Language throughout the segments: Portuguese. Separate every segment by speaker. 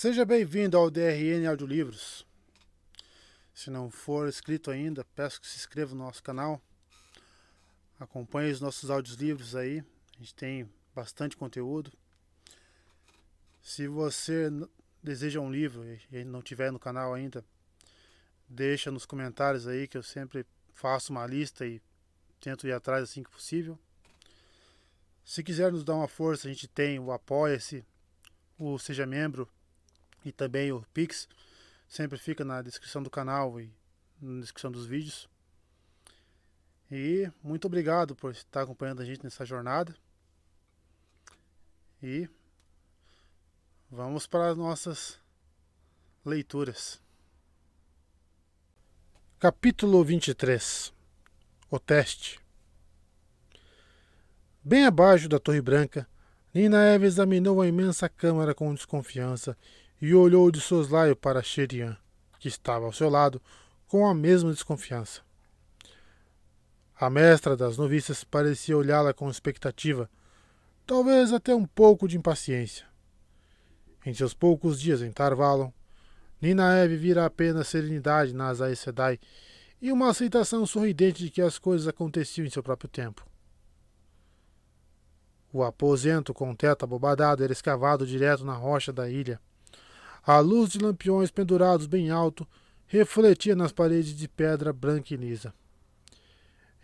Speaker 1: Seja bem-vindo ao DRN Audiolivros. Se não for inscrito ainda, peço que se inscreva no nosso canal. Acompanhe os nossos audiolivros aí. A gente tem bastante conteúdo. Se você deseja um livro e não tiver no canal ainda, deixa nos comentários aí que eu sempre faço uma lista e tento ir atrás assim que possível. Se quiser nos dar uma força, a gente tem o Apoia-se, o Seja Membro e também o Pix. Sempre fica na descrição do canal e na descrição dos vídeos. E muito obrigado por estar acompanhando a gente nessa jornada. E vamos para as nossas leituras. Capítulo 23. O teste. Bem abaixo da Torre Branca, Nina Eve examinou a imensa câmara com desconfiança e olhou de soslaio para Sherian, que estava ao seu lado, com a mesma desconfiança. A mestra das noviças parecia olhá-la com expectativa, talvez até um pouco de impaciência. Em seus poucos dias em Tarvalon, Nina Eve vira apenas serenidade nas Aes Sedai e uma aceitação sorridente de que as coisas aconteciam em seu próprio tempo. O aposento com teto abobadado era escavado direto na rocha da ilha. A luz de lampiões pendurados bem alto refletia nas paredes de pedra branca e lisa.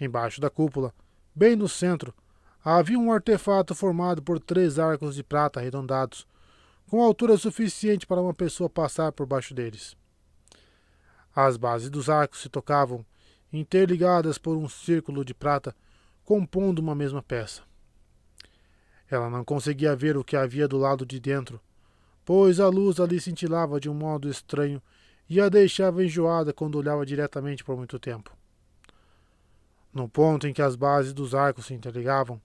Speaker 1: Embaixo da cúpula, bem no centro, havia um artefato formado por 3 arcos de prata arredondados, com altura suficiente para uma pessoa passar por baixo deles. As bases dos arcos se tocavam, interligadas por um círculo de prata, compondo uma mesma peça. Ela não conseguia ver o que havia do lado de dentro, pois a luz ali cintilava de um modo estranho e a deixava enjoada quando olhava diretamente por muito tempo. No ponto em que as bases dos arcos se interligavam,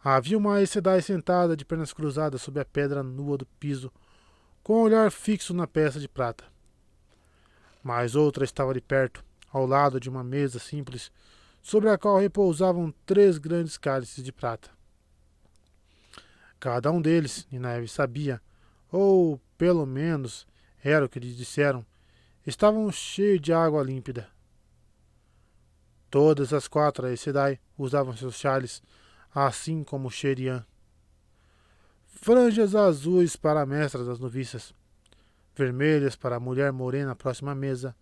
Speaker 1: havia uma Aes Sedai sentada de pernas cruzadas sob a pedra nua do piso, com o olhar fixo na peça de prata. Mais outra estava ali perto, ao lado de uma mesa simples, sobre a qual repousavam 3 grandes cálices de prata. Cada um deles, Nina Eve sabia, ou pelo menos era o que lhe disseram, estavam cheios de água límpida. Todas as 4 Aes Sedai usavam seus chales, assim como Sherian. Franjas azuis para a mestra das noviças, vermelhas para a mulher morena próxima à mesa,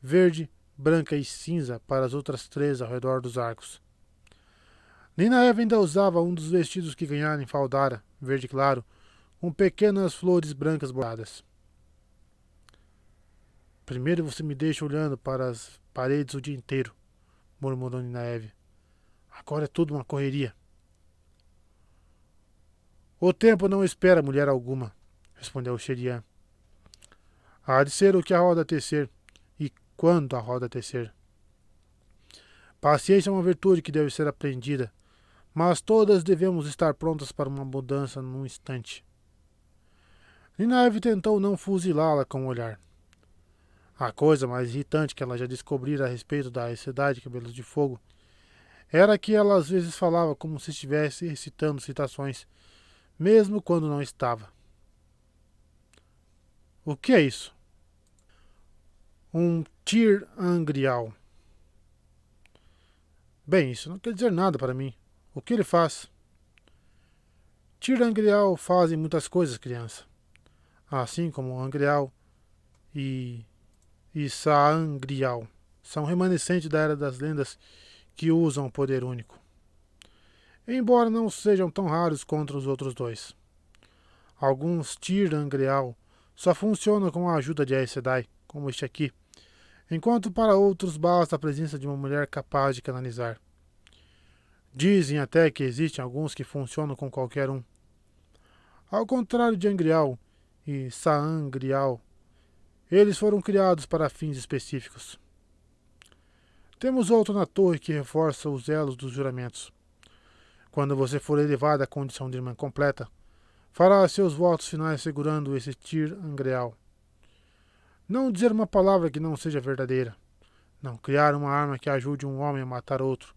Speaker 1: verde, branca e cinza para as outras 3 ao redor dos arcos. Nina Eve ainda usava um dos vestidos que ganhara em Faldara, verde claro, com pequenas flores brancas bordadas. Primeiro você me deixa olhando para as paredes o dia inteiro, murmurou Nina Eve. Agora é tudo uma correria. O tempo não espera mulher alguma, respondeu Sherian. Há de ser o que a roda tecer, e quando a roda tecer. Paciência é uma virtude que deve ser aprendida, mas todas devemos estar prontas para uma mudança num instante. Nina Eve tentou não fuzilá-la com o olhar. A coisa mais irritante que ela já descobrira a respeito da Aes Sedai de Cabelos de Fogo era que ela às vezes falava como se estivesse recitando citações, mesmo quando não estava. O que é isso? Um Tir Angrial. Bem, isso não quer dizer nada para mim. O que ele faz? Tir Angrial fazem muitas coisas, criança. Assim como Angrial e Saangrial são remanescentes da Era das Lendas que usam o poder único. Embora não sejam tão raros contra os outros 2. Alguns Tir Angrial só funcionam com a ajuda de Aes Sedai, como este aqui, enquanto para outros basta a presença de uma mulher capaz de canalizar. Dizem até que existem alguns que funcionam com qualquer um. Ao contrário de Angrial e Saangrial, eles foram criados para fins específicos. Temos outro na torre que reforça os elos dos juramentos. Quando você for elevado à condição de irmã completa, fará seus votos finais segurando esse Tir Angrial. Não dizer uma palavra que não seja verdadeira. Não criar uma arma que ajude um homem a matar outro.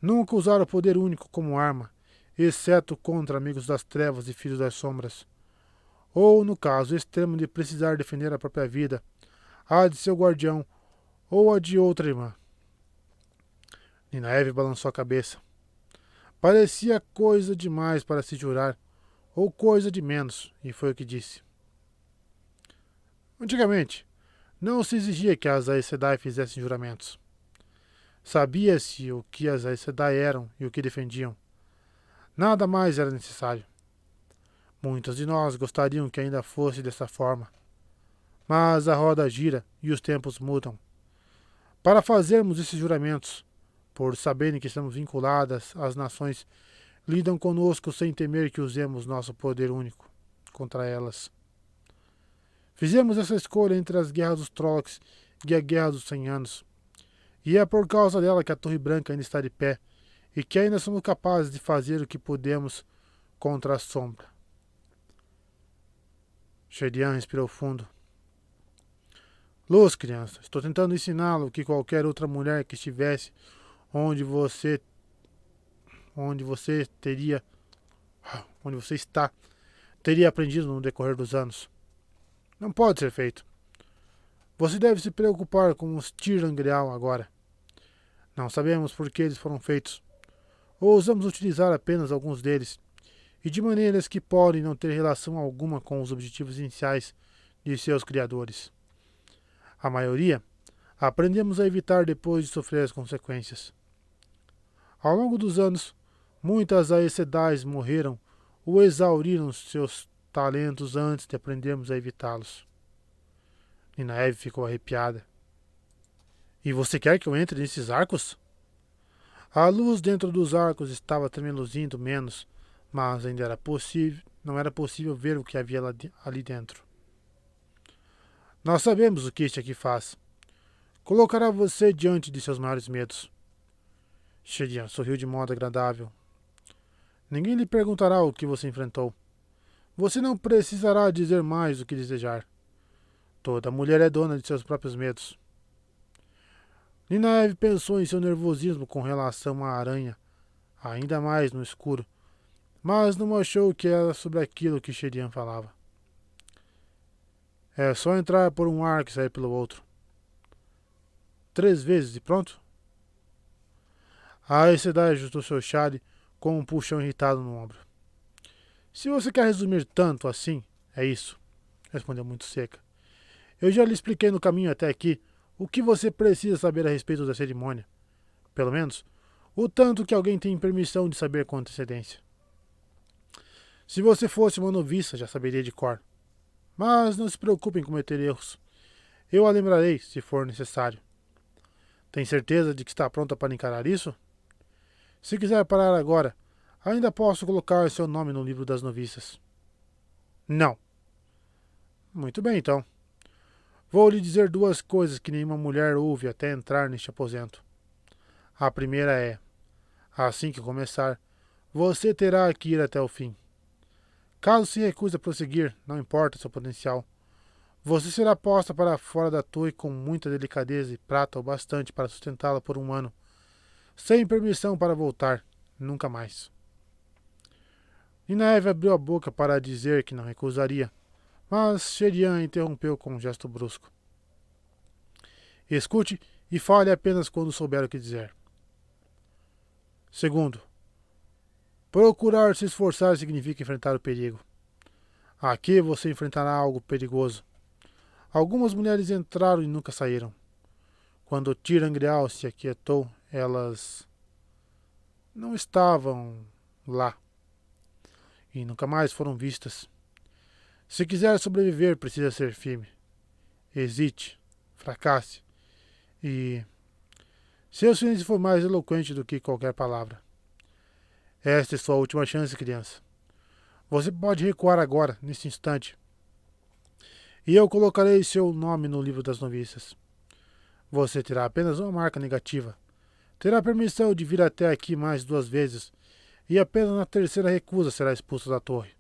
Speaker 1: Nunca usar o poder único como arma, exceto contra amigos das trevas e filhos das sombras. ou, no caso extremo de precisar defender a própria vida, a de seu guardião ou a de outra irmã. Ninaeve balançou a cabeça. Parecia coisa demais para se jurar, ou coisa de menos, e foi o que disse. Antigamente, não se exigia que as Aes Sedai fizessem juramentos. Sabia-se o que as Aes Sedai eram e o que defendiam. Nada mais era necessário. Muitos de nós gostariam que ainda fosse dessa forma. Mas a roda gira e os tempos mudam. Para fazermos esses juramentos, por saberem que estamos vinculadas às nações, lidam conosco sem temer que usemos nosso poder único contra elas. Fizemos essa escolha entre as guerras dos Trollocs e a Guerra dos 100 Anos. E é por causa dela que a Torre Branca ainda está de pé e que ainda somos capazes de fazer o que podemos contra a sombra. Sheridan respirou fundo. Luz, criança, estou tentando ensiná-lo que qualquer outra mulher que estivesse onde você está, teria aprendido no decorrer dos anos. Não pode ser feito. Você deve se preocupar com os Tir-Angreal agora. Não sabemos por que eles foram feitos. Ousamos utilizar apenas alguns deles, e de maneiras que podem não ter relação alguma com os objetivos iniciais de seus criadores. A maioria, aprendemos a evitar depois de sofrer as consequências. Ao longo dos anos, muitas Aes Sedai morreram ou exauriram seus talentos antes de aprendermos a evitá-los. Ninaeve ficou arrepiada. E você quer que eu entre nesses arcos? A luz dentro dos arcos estava tremeluzindo menos, mas ainda não era possível ver o que havia ali dentro. Nós sabemos o que este aqui faz. Colocará você diante de seus maiores medos. Sheridan sorriu de modo agradável. Ninguém lhe perguntará o que você enfrentou. Você não precisará dizer mais do que desejar. Toda mulher é dona de seus próprios medos. Ninaeve pensou em seu nervosismo com relação à aranha, ainda mais no escuro, mas não achou que era sobre aquilo que Sheridan falava. É só entrar por um arco e sair pelo outro. 3 vezes e pronto? A Aes Sedai ajustou seu chale com um puxão irritado no ombro. Se você quer resumir tanto assim, é isso, respondeu muito seca. Eu já lhe expliquei no caminho até aqui o que você precisa saber a respeito da cerimônia. Pelo menos, o tanto que alguém tem permissão de saber com antecedência. Se você fosse uma noviça, já saberia de cor. Mas não se preocupe em cometer erros. Eu a lembrarei, se for necessário. Tem certeza de que está pronta para encarar isso? Se quiser parar agora, ainda posso colocar seu nome no livro das noviças. Não. Muito bem, então. Vou lhe dizer 2 coisas que nenhuma mulher ouve até entrar neste aposento. A primeira é: assim que começar, você terá que ir até o fim. Caso se recuse a prosseguir, não importa seu potencial, você será posta para fora da torre com muita delicadeza e prata o bastante para sustentá-la por 1 ano, sem permissão para voltar, nunca mais. Ninaeve abriu a boca para dizer que não recusaria, mas Sheridan interrompeu com um gesto brusco. Escute e fale apenas quando souber o que dizer. Segundo, procurar se esforçar significa enfrentar o perigo. Aqui você enfrentará algo perigoso. Algumas mulheres entraram e nunca saíram. Quando Tir-Angreal se aquietou, elas não estavam lá e nunca mais foram vistas. Se quiser sobreviver, precisa ser firme. Hesite, fracasse e seu silêncio for mais eloquente do que qualquer palavra. Esta é sua última chance, criança. Você pode recuar agora, neste instante, e eu colocarei seu nome no livro das noviças. Você terá apenas uma marca negativa. Terá permissão de vir até aqui mais 2 vezes, e apenas na 3ª recusa será expulso da torre.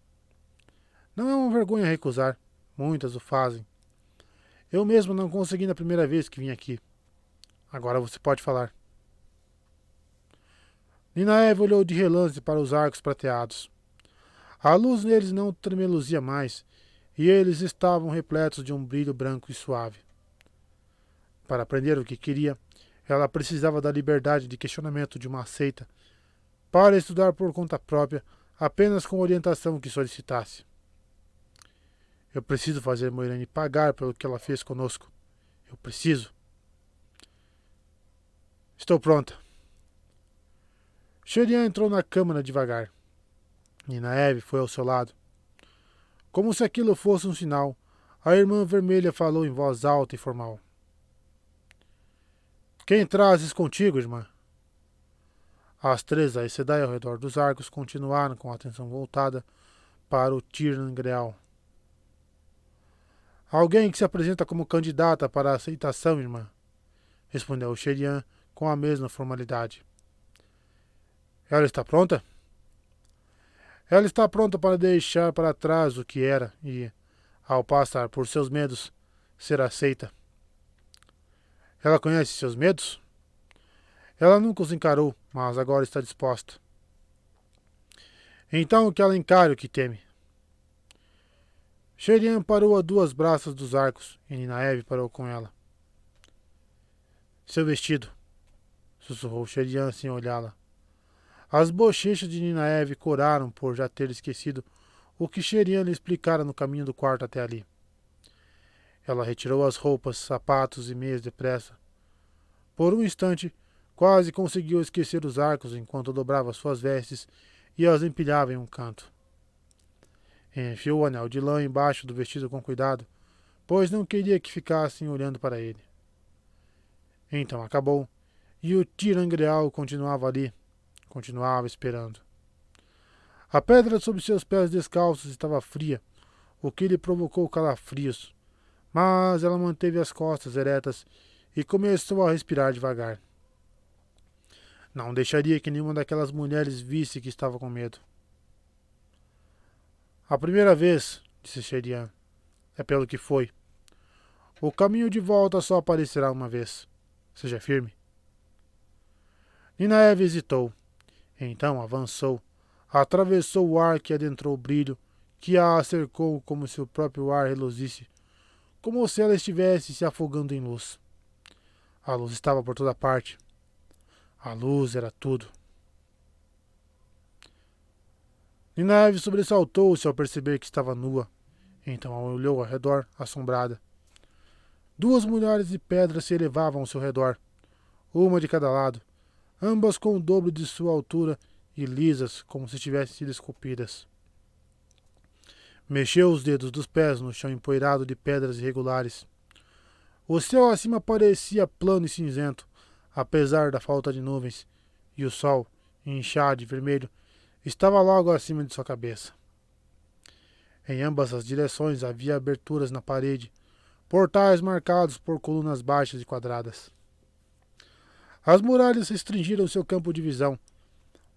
Speaker 1: Não é uma vergonha recusar. Muitas o fazem. Eu mesmo não consegui na primeira vez que vim aqui. Agora você pode falar. Ninaeve olhou de relance para os arcos prateados. A luz neles não tremeluzia mais, e eles estavam repletos de um brilho branco e suave. Para aprender o que queria, ela precisava da liberdade de questionamento de uma seita para estudar por conta própria, apenas com orientação que solicitasse. Eu preciso fazer Moiraine pagar pelo que ela fez conosco. Eu preciso. Estou pronta. Sherian entrou na câmara devagar. Nynaeve foi ao seu lado. Como se aquilo fosse um sinal, a irmã vermelha falou em voz alta e formal. Quem trazes contigo, irmã? As três Aes Sedai ao redor dos arcos continuaram com a atenção voltada para o tir'Nangreal. Alguém que se apresenta como candidata para a aceitação, irmã, respondeu Sherian com a mesma formalidade. Ela está pronta? Ela está pronta para deixar para trás o que era e, ao passar por seus medos, ser aceita. Ela conhece seus medos? Ela nunca os encarou, mas agora está disposta. Então que ela encare o que teme. Sherian parou a 2 braças dos arcos e Nynaeve parou com ela. Seu vestido, sussurrou Sherian sem olhá-la. As bochechas de Nynaeve coraram por já ter esquecido o que Sherian lhe explicara no caminho do quarto até ali. Ela retirou as roupas, sapatos e meias depressa. Por um instante, quase conseguiu esquecer os arcos enquanto dobrava suas vestes e as empilhava em um canto. Enfiou o anel de lã embaixo do vestido com cuidado, pois não queria que ficassem olhando para ele. Então acabou, e o tir'Nangreal continuava ali, continuava esperando. A pedra sob seus pés descalços estava fria, o que lhe provocou calafrios, mas ela manteve as costas eretas e começou a respirar devagar. Não deixaria que nenhuma daquelas mulheres visse que estava com medo. A primeira vez, disse Sherian, é pelo que foi. O caminho de volta só aparecerá uma vez. Seja firme. Nynaeve hesitou. Então avançou, atravessou o ar que adentrou o brilho, que a cercou como se o próprio ar reluzisse, como se ela estivesse se afogando em luz. A luz estava por toda parte. A luz era tudo. Nynaeve sobressaltou-se ao perceber que estava nua. Então olhou ao redor, assombrada. 2 mulheres de pedra se elevavam ao seu redor, uma de cada lado, ambas com o dobro de sua altura e lisas como se tivessem sido esculpidas. Mexeu os dedos dos pés no chão empoeirado de pedras irregulares. O céu acima parecia plano e cinzento, apesar da falta de nuvens, e o sol, inchado e vermelho, estava logo acima de sua cabeça. Em ambas as direções havia aberturas na parede, portais marcados por colunas baixas e quadradas. As muralhas restringiram seu campo de visão,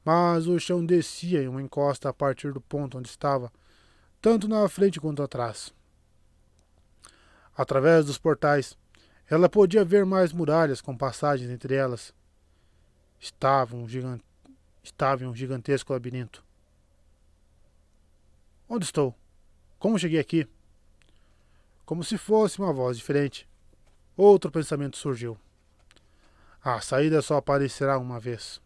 Speaker 1: mas o chão descia em uma encosta a partir do ponto onde estava, tanto na frente quanto atrás. Através dos portais, ela podia ver mais muralhas com passagens entre elas. Estava em um gigantesco labirinto. Onde estou? Como cheguei aqui? Como se fosse uma voz diferente. Outro pensamento surgiu. A saída só aparecerá uma vez.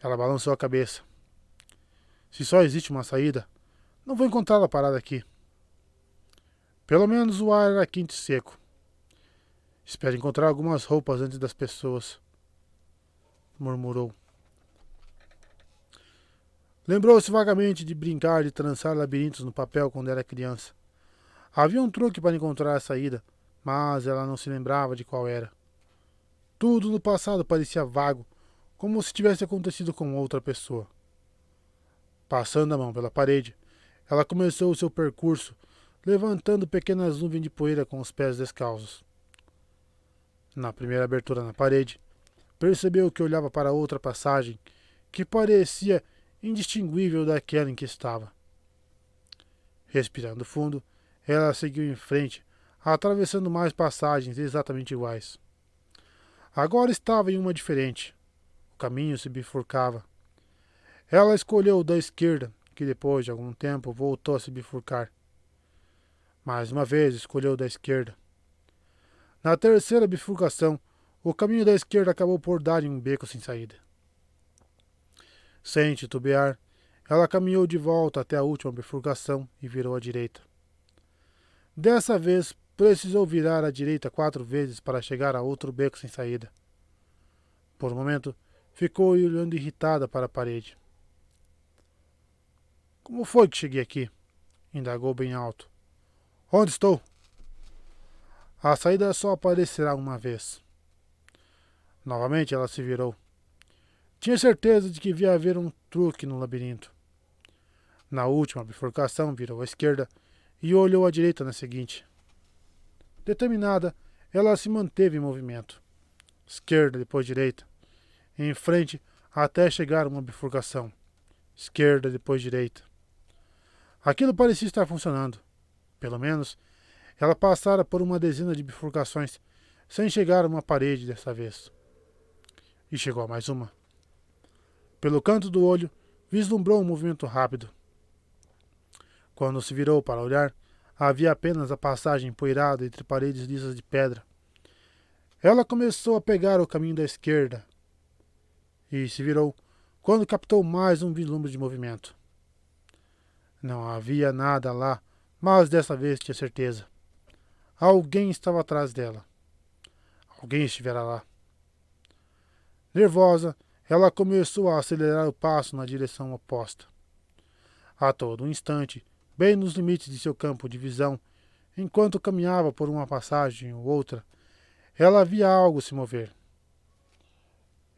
Speaker 1: Ela balançou a cabeça. Se só existe uma saída, não vou encontrá-la parada aqui. Pelo menos o ar era quente e seco. Espero encontrar algumas roupas antes das pessoas, murmurou. Lembrou-se vagamente de brincar de trançar labirintos no papel quando era criança. Havia um truque para encontrar a saída, mas ela não se lembrava de qual era. Tudo no passado parecia vago, como se tivesse acontecido com outra pessoa. Passando a mão pela parede, ela começou o seu percurso, levantando pequenas nuvens de poeira com os pés descalços. Na primeira abertura na parede, percebeu que olhava para outra passagem que parecia indistinguível daquela em que estava. Respirando fundo, ela seguiu em frente, atravessando mais passagens exatamente iguais. Agora estava em uma diferente. O caminho se bifurcava. Ela escolheu o da esquerda, que depois de algum tempo voltou a se bifurcar. Mais uma vez escolheu da esquerda. Na terceira bifurcação, o caminho da esquerda acabou por dar em um beco sem saída. Sem titubear, ela caminhou de volta até a última bifurcação e virou à direita. Dessa vez, precisou virar à direita 4 vezes para chegar a outro beco sem saída. Por um momento, ficou olhando irritada para a parede. Como foi que cheguei aqui? Indagou bem alto. Onde estou? A saída só aparecerá uma vez. Novamente ela se virou. Tinha certeza de que devia haver um truque no labirinto. Na última bifurcação, virou à esquerda e olhou à direita na seguinte. Determinada, ela se manteve em movimento. Esquerda, depois direita. Em frente, até chegar a uma bifurcação. Esquerda, depois direita. Aquilo parecia estar funcionando. Pelo menos, ela passara por uma dezena de bifurcações, sem chegar a uma parede dessa vez. E chegou a mais uma. Pelo canto do olho, vislumbrou um movimento rápido. Quando se virou para olhar, havia apenas a passagem empoeirada entre paredes lisas de pedra. Ela começou a pegar o caminho da esquerda e se virou quando captou mais um vislumbre de movimento. Não havia nada lá, mas dessa vez tinha certeza. Alguém estava atrás dela. Alguém estivera lá. Nervosa, ela começou a acelerar o passo na direção oposta. A todo instante, bem nos limites de seu campo de visão, enquanto caminhava por uma passagem ou outra, ela via algo se mover.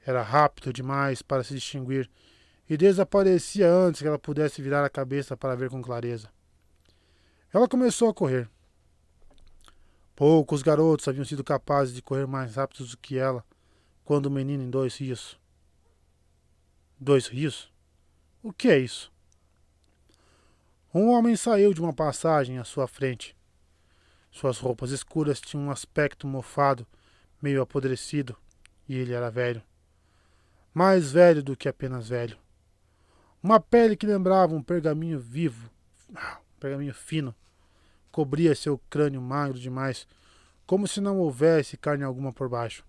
Speaker 1: Era rápido demais para se distinguir e desaparecia antes que ela pudesse virar a cabeça para ver com clareza. Ela começou a correr. Poucos garotos haviam sido capazes de correr mais rápidos do que ela quando menina em 2 rios. 2 rios? O que é isso? Um homem saiu de uma passagem à sua frente. Suas roupas escuras tinham um aspecto mofado, meio apodrecido, e ele era velho. Mais velho do que apenas velho. Uma pele que lembrava um pergaminho vivo, pergaminho fino, cobria seu crânio magro demais, como se não houvesse carne alguma por baixo.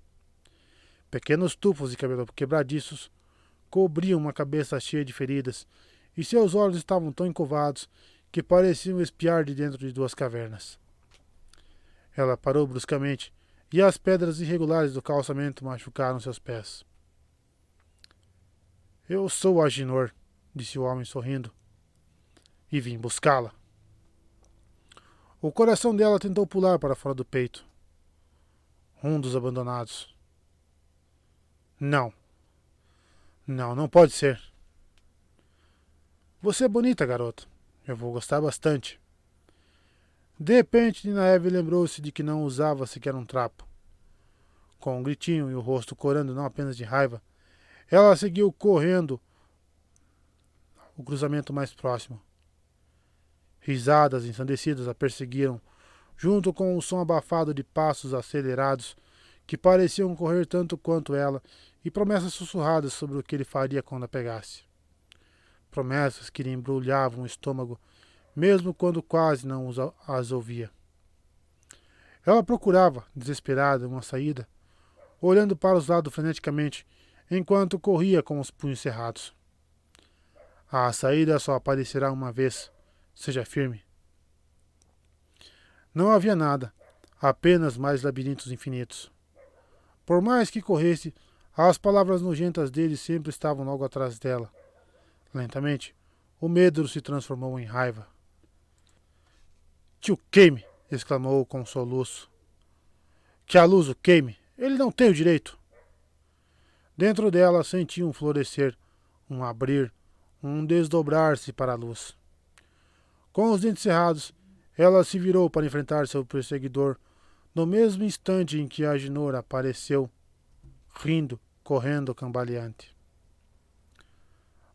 Speaker 1: Pequenos tufos de cabelo quebradiços cobriam uma cabeça cheia de feridas, e seus olhos estavam tão encurvados que pareciam espiar de dentro de 2 cavernas. Ela parou bruscamente, e as pedras irregulares do calçamento machucaram seus pés. Eu sou Aginor, disse o homem sorrindo, e vim buscá-la. O coração dela tentou pular para fora do peito. Um dos abandonados. Não. Não pode ser. Você é bonita, garota. Eu vou gostar bastante. De repente, Nina Eve lembrou-se de que não usava sequer um trapo. Com um gritinho e o rosto corando não apenas de raiva, ela seguiu correndo o cruzamento mais próximo. Risadas ensandecidas a perseguiram, junto com o som abafado de passos acelerados que pareciam correr tanto quanto ela, e promessas sussurradas sobre o que ele faria quando a pegasse. Promessas que lhe embrulhavam o estômago, mesmo quando quase não as ouvia. Ela procurava, desesperada, uma saída, olhando para os lados freneticamente, enquanto corria com os punhos cerrados. A saída só aparecerá uma vez. Seja firme. Não havia nada, apenas mais labirintos infinitos. Por mais que corresse, as palavras nojentas dele sempre estavam logo atrás dela. Lentamente, o medo se transformou em raiva. Tio queime! Exclamou com um soluço. Que a luz o queime! Ele não tem o direito! Dentro dela sentia um florescer, um abrir, um desdobrar-se para a luz. Com os dentes cerrados, ela se virou para enfrentar seu perseguidor, no mesmo instante em que Aginor apareceu, rindo, correndo cambaleante.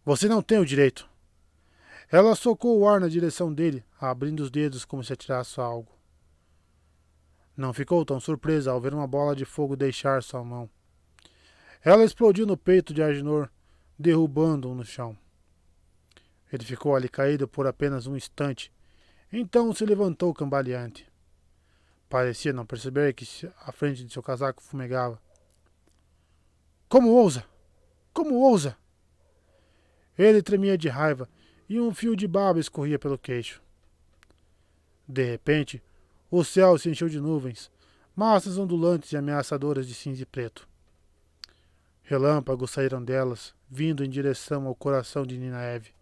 Speaker 1: Você não tem o direito. Ela socou o ar na direção dele, abrindo os dedos como se atirasse algo. Não ficou tão surpresa ao ver uma bola de fogo deixar sua mão. Ela explodiu no peito de Aginor, derrubando-o no chão. Ele ficou ali caído por apenas um instante, Então se levantou cambaleante. Parecia não perceber que a frente de seu casaco fumegava. Como ousa? Como ousa? Ele tremia de raiva e um fio de baba escorria pelo queixo. De repente, o céu se encheu de nuvens, massas ondulantes e ameaçadoras de cinza e preto. Relâmpagos saíram delas, vindo em direção ao coração de Ninaeve.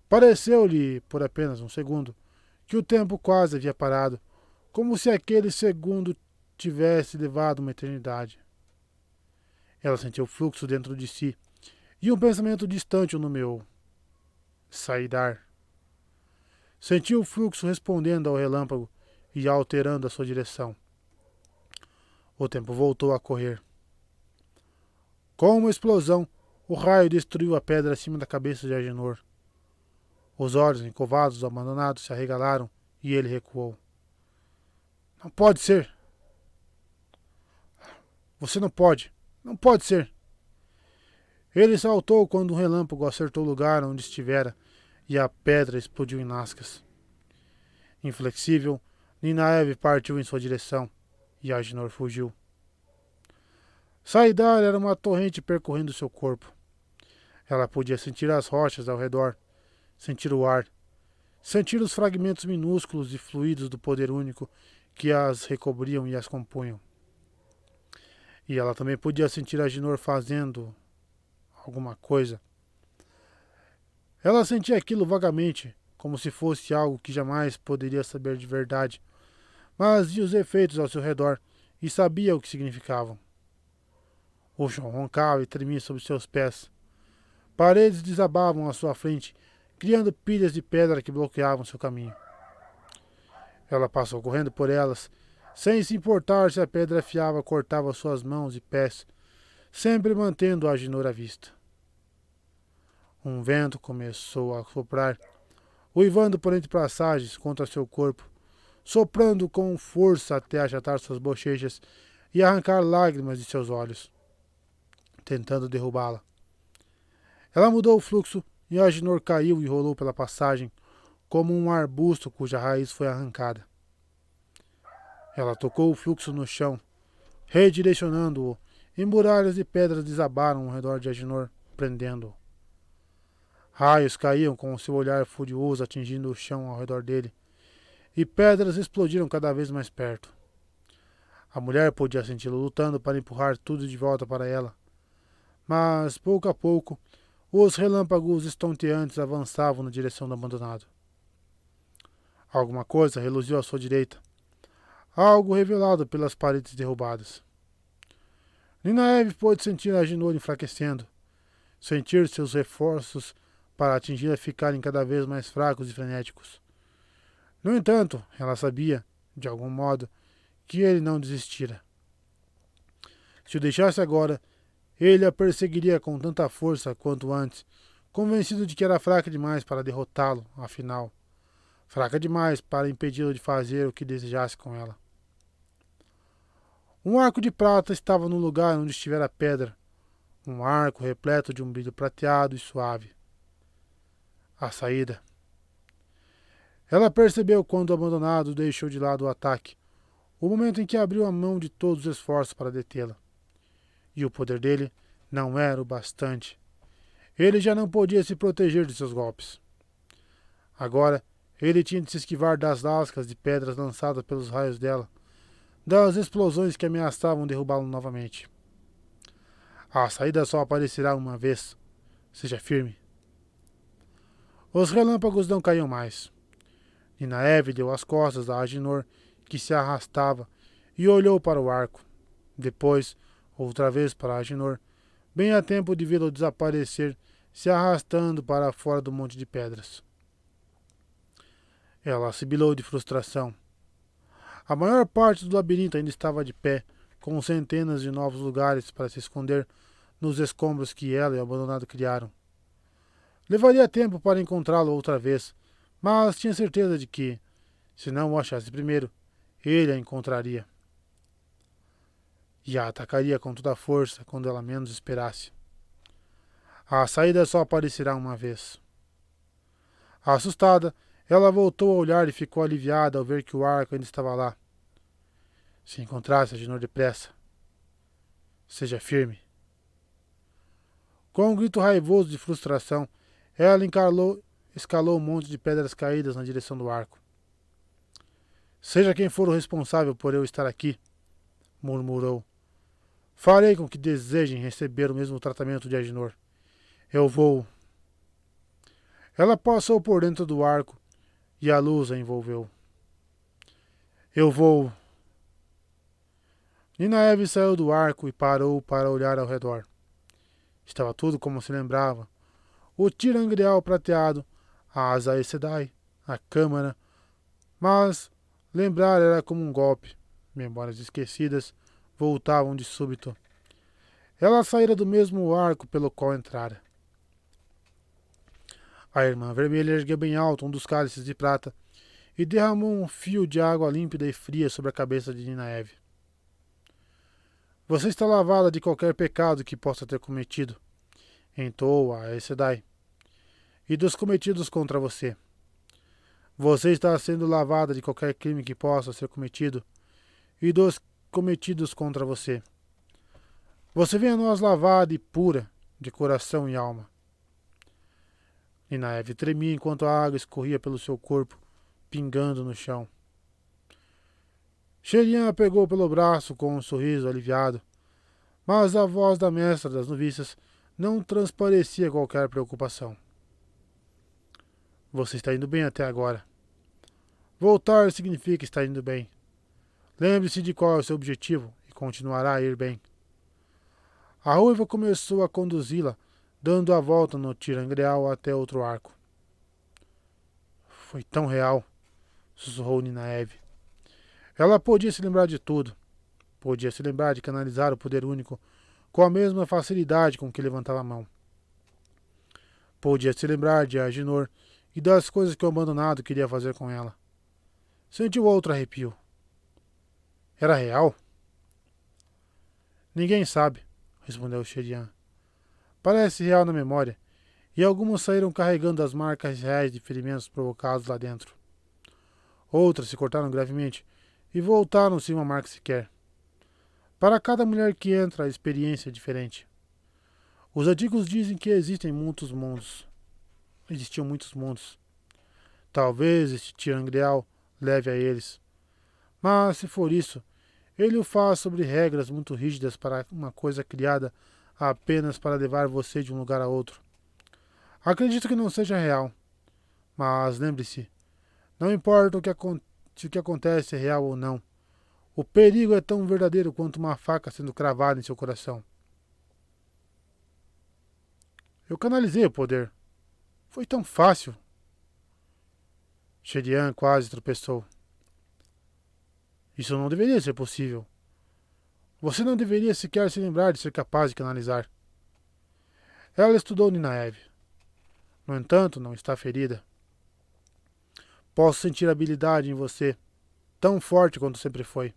Speaker 1: Pareceu-lhe, por apenas um segundo, que o tempo quase havia parado, como se aquele segundo tivesse levado uma eternidade. Ela sentiu o fluxo dentro de si, e um pensamento distante o nomeou. Saidar. Sentiu o fluxo respondendo ao relâmpago e alterando a sua direção. O tempo voltou a correr. Com uma explosão, o raio destruiu a pedra acima da cabeça de Agenor. Os olhos encovados, abandonados, se arregalaram e ele recuou. Não pode ser. Você não pode. Não pode ser. Ele saltou quando um relâmpago acertou o lugar onde estivera e a pedra explodiu em lascas. Inflexível, Ninaeve partiu em sua direção e Agenor fugiu. Saidar era uma torrente percorrendo seu corpo. Ela podia sentir as rochas ao redor, sentir o ar, sentir os fragmentos minúsculos e fluidos do poder único que as recobriam e as compunham. E ela também podia sentir Agenor fazendo alguma coisa. Ela sentia aquilo vagamente, como se fosse algo que jamais poderia saber de verdade, mas via os efeitos ao seu redor e sabia o que significavam. O chão roncava e tremia sob seus pés. Paredes desabavam à sua frente, criando pilhas de pedra que bloqueavam seu caminho. Ela passou correndo por elas, sem se importar se a pedra afiava cortava suas mãos e pés, sempre mantendo Agenor à vista. Um vento começou a soprar, uivando por entre passagens contra seu corpo, soprando com força até achatar suas bochechas e arrancar lágrimas de seus olhos, tentando derrubá-la. Ela mudou o fluxo e Agenor caiu e rolou pela passagem, como um arbusto cuja raiz foi arrancada. Ela tocou o fluxo no chão, redirecionando-o, e muralhas de pedras desabaram ao redor de Agenor, prendendo-o. Raios caíam com o seu olhar furioso atingindo o chão ao redor dele, e pedras explodiram cada vez mais perto. A mulher podia senti-lo lutando para empurrar tudo de volta para ela. Mas, pouco a pouco, os relâmpagos estonteantes avançavam na direção do abandonado. Alguma coisa reluziu à sua direita. Algo revelado pelas paredes derrubadas. Ninaeve pôde sentir Agenor enfraquecendo, sentir seus reforços para atingir a ficarem cada vez mais fracos e frenéticos. No entanto, ela sabia, de algum modo, que ele não desistira. Se o deixasse agora, ele a perseguiria com tanta força quanto antes, convencido de que era fraca demais para derrotá-lo, afinal. Fraca demais para impedi-lo de fazer o que desejasse com ela. Um arco de prata estava no lugar onde estivera a pedra, um arco repleto de um brilho prateado e suave. A saída. Ela percebeu quando o abandonado deixou de lado o ataque, o momento em que abriu a mão de todos os esforços para detê-la. E o poder dele não era o bastante. Ele já não podia se proteger de seus golpes. Agora, ele tinha de se esquivar das lascas de pedras lançadas pelos raios dela, das explosões que ameaçavam derrubá-lo novamente. A saída só aparecerá uma vez. Seja firme. Os relâmpagos não caíam mais. Ninaeve deu as costas a Agenor, que se arrastava, e olhou para o arco. Depois, outra vez para Agenor, bem a tempo de vê-lo desaparecer, se arrastando para fora do monte de pedras. Ela sibilou de frustração. A maior parte do labirinto ainda estava de pé, com centenas de novos lugares para se esconder nos escombros que ela e o abandonado criaram. Levaria tempo para encontrá-lo outra vez, mas tinha certeza de que, se não o achasse primeiro, ele a encontraria. E a atacaria com toda a força quando ela menos esperasse. A saída só aparecerá uma vez. Assustada, Ela voltou a olhar e ficou aliviada ao ver que o arco ainda estava lá. Se encontrasse Agenor depressa. Seja firme. Com um grito raivoso de frustração, ela escalou um monte de pedras caídas na direção do arco. Seja quem for o responsável por eu estar aqui, murmurou. Farei com que desejem receber o mesmo tratamento de Agenor. Eu vou. Ela passou por dentro do arco e a luz a envolveu. Eu vou. Ninaeve saiu do arco e parou para olhar ao redor. Estava tudo como se lembrava. O tirangrial prateado, a asa Aes Sedai, a câmara. Mas lembrar era como um golpe. Memórias esquecidas voltavam de súbito. Ela saíra do mesmo arco pelo qual entrara. A irmã vermelha ergueu bem alto um dos cálices de prata e derramou um fio de água límpida e fria sobre a cabeça de Ninaeve. Você está lavada de qualquer pecado que possa ter cometido, entoou a Aes Sedai, e dos cometidos contra você. Você está sendo lavada de qualquer crime que possa ser cometido e dos cometidos contra você. Você vem a nós lavada e pura, de coração e alma. Ninaeve tremia enquanto a água escorria pelo seu corpo, pingando no chão. Sherian a pegou pelo braço com um sorriso aliviado, mas a voz da mestra das noviças não transparecia qualquer preocupação. Você está indo bem até agora. Voltar significa estar indo bem. Lembre-se de qual é o seu objetivo e continuará a ir bem. A ruiva começou a conduzi-la, dando a volta no tirangreal até outro arco. Foi tão real, sussurrou Ninaeve. Ela podia se lembrar de tudo. Podia se lembrar de canalizar o poder único com a mesma facilidade com que levantava a mão. Podia se lembrar de Agenor e das coisas que o abandonado queria fazer com ela. Sentiu outro arrepio. Era real? Ninguém sabe, respondeu Sherian. Parece real na memória, e algumas saíram carregando as marcas reais de ferimentos provocados lá dentro. Outras se cortaram gravemente e voltaram sem uma marca sequer. Para cada mulher que entra, a experiência é diferente. Os antigos dizem que existem muitos mundos. Existiam muitos mundos. Talvez este tirangreal leve a eles. Mas, se for isso, ele o faz sobre regras muito rígidas para uma coisa criada apenas para levar você de um lugar a outro. Acredito que não seja real. Mas lembre-se, não importa se o que acontece é real ou não. O perigo é tão verdadeiro quanto uma faca sendo cravada em seu coração. Eu canalizei o poder. Foi tão fácil. Sherian quase tropeçou. Isso não deveria ser possível. Você não deveria sequer se lembrar de ser capaz de canalizar. Ela estudou Ninaeve. No entanto, não está ferida. Posso sentir a habilidade em você, tão forte quanto sempre foi.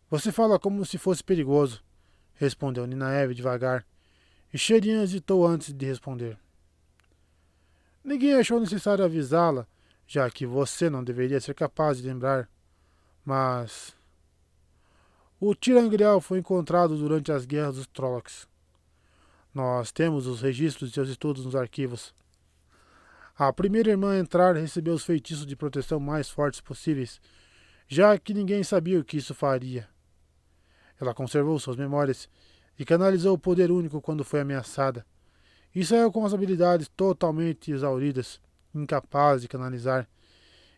Speaker 1: Você fala como se fosse perigoso, respondeu Ninaeve devagar, e Sherian hesitou antes de responder. Ninguém achou necessário avisá-la, já que você não deveria ser capaz de lembrar. Mas o tirangreal foi encontrado durante as guerras dos Trollocs. Nós temos os registros de seus estudos nos arquivos. A primeira irmã a entrar recebeu os feitiços de proteção mais fortes possíveis, já que ninguém sabia o que isso faria. Ela conservou suas memórias e canalizou o poder único quando foi ameaçada, e saiu com as habilidades totalmente exauridas, incapaz de canalizar,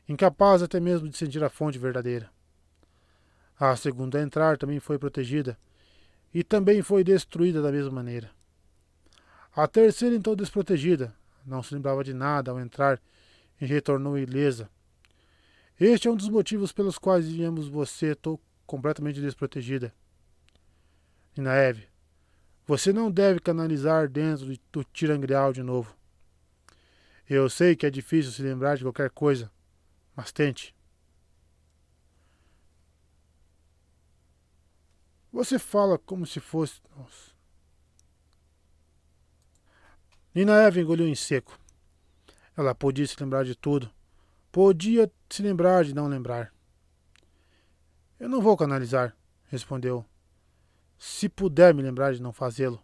Speaker 1: incapaz até mesmo de sentir a fonte verdadeira. A segunda a entrar também foi protegida, e também foi destruída da mesma maneira. A terceira então desprotegida, não se lembrava de nada ao entrar e retornou ilesa. Este é um dos motivos pelos quais viemos você completamente desprotegida. Ninaeve, você não deve canalizar dentro do tirangreal de novo. Eu sei que é difícil se lembrar de qualquer coisa, mas tente. Você fala como se fosse... Nossa. Ninaeve engoliu em seco. Ela podia se lembrar de tudo. Podia se lembrar de não lembrar. Eu não vou canalizar, respondeu. Se puder me lembrar de não fazê-lo.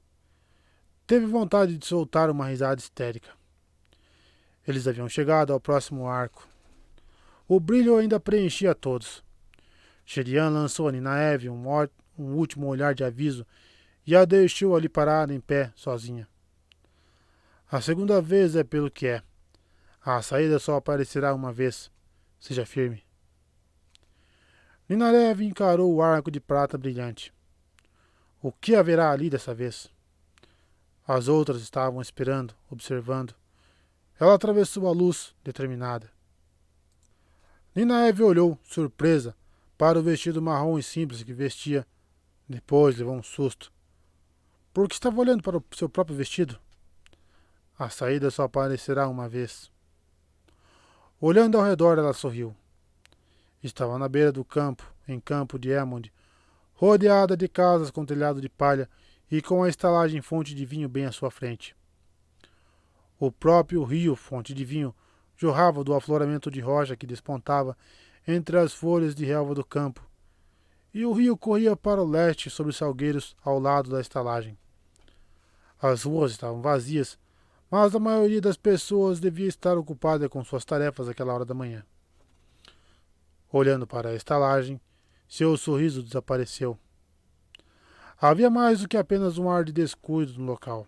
Speaker 1: Teve vontade de soltar uma risada histérica. Eles haviam chegado ao próximo arco. O brilho ainda preenchia todos. Sherian lançou a Ninaeve um último olhar de aviso e a deixou ali parada em pé, sozinha. A segunda vez é pelo que é. A saída só aparecerá uma vez. Seja firme. Ninaeve encarou o arco de prata brilhante. O que haverá ali dessa vez? As outras estavam esperando, observando. Ela atravessou a luz, determinada. Ninaeve olhou, surpresa, para o vestido marrom e simples que vestia. Depois levou um susto. Por que estava olhando para o seu próprio vestido? A saída só aparecerá uma vez. Olhando ao redor, ela sorriu. Estava na beira do campo, em Campo de Emond, rodeada de casas com telhado de palha e com a estalagem fonte de vinho bem à sua frente. O próprio rio, fonte de vinho, jorrava do afloramento de rocha que despontava entre as folhas de relva do campo, e o rio corria para o leste sobre os salgueiros ao lado da estalagem. As ruas estavam vazias, mas a maioria das pessoas devia estar ocupada com suas tarefas àquela hora da manhã. Olhando para a estalagem, seu sorriso desapareceu. Havia mais do que apenas um ar de descuido no local.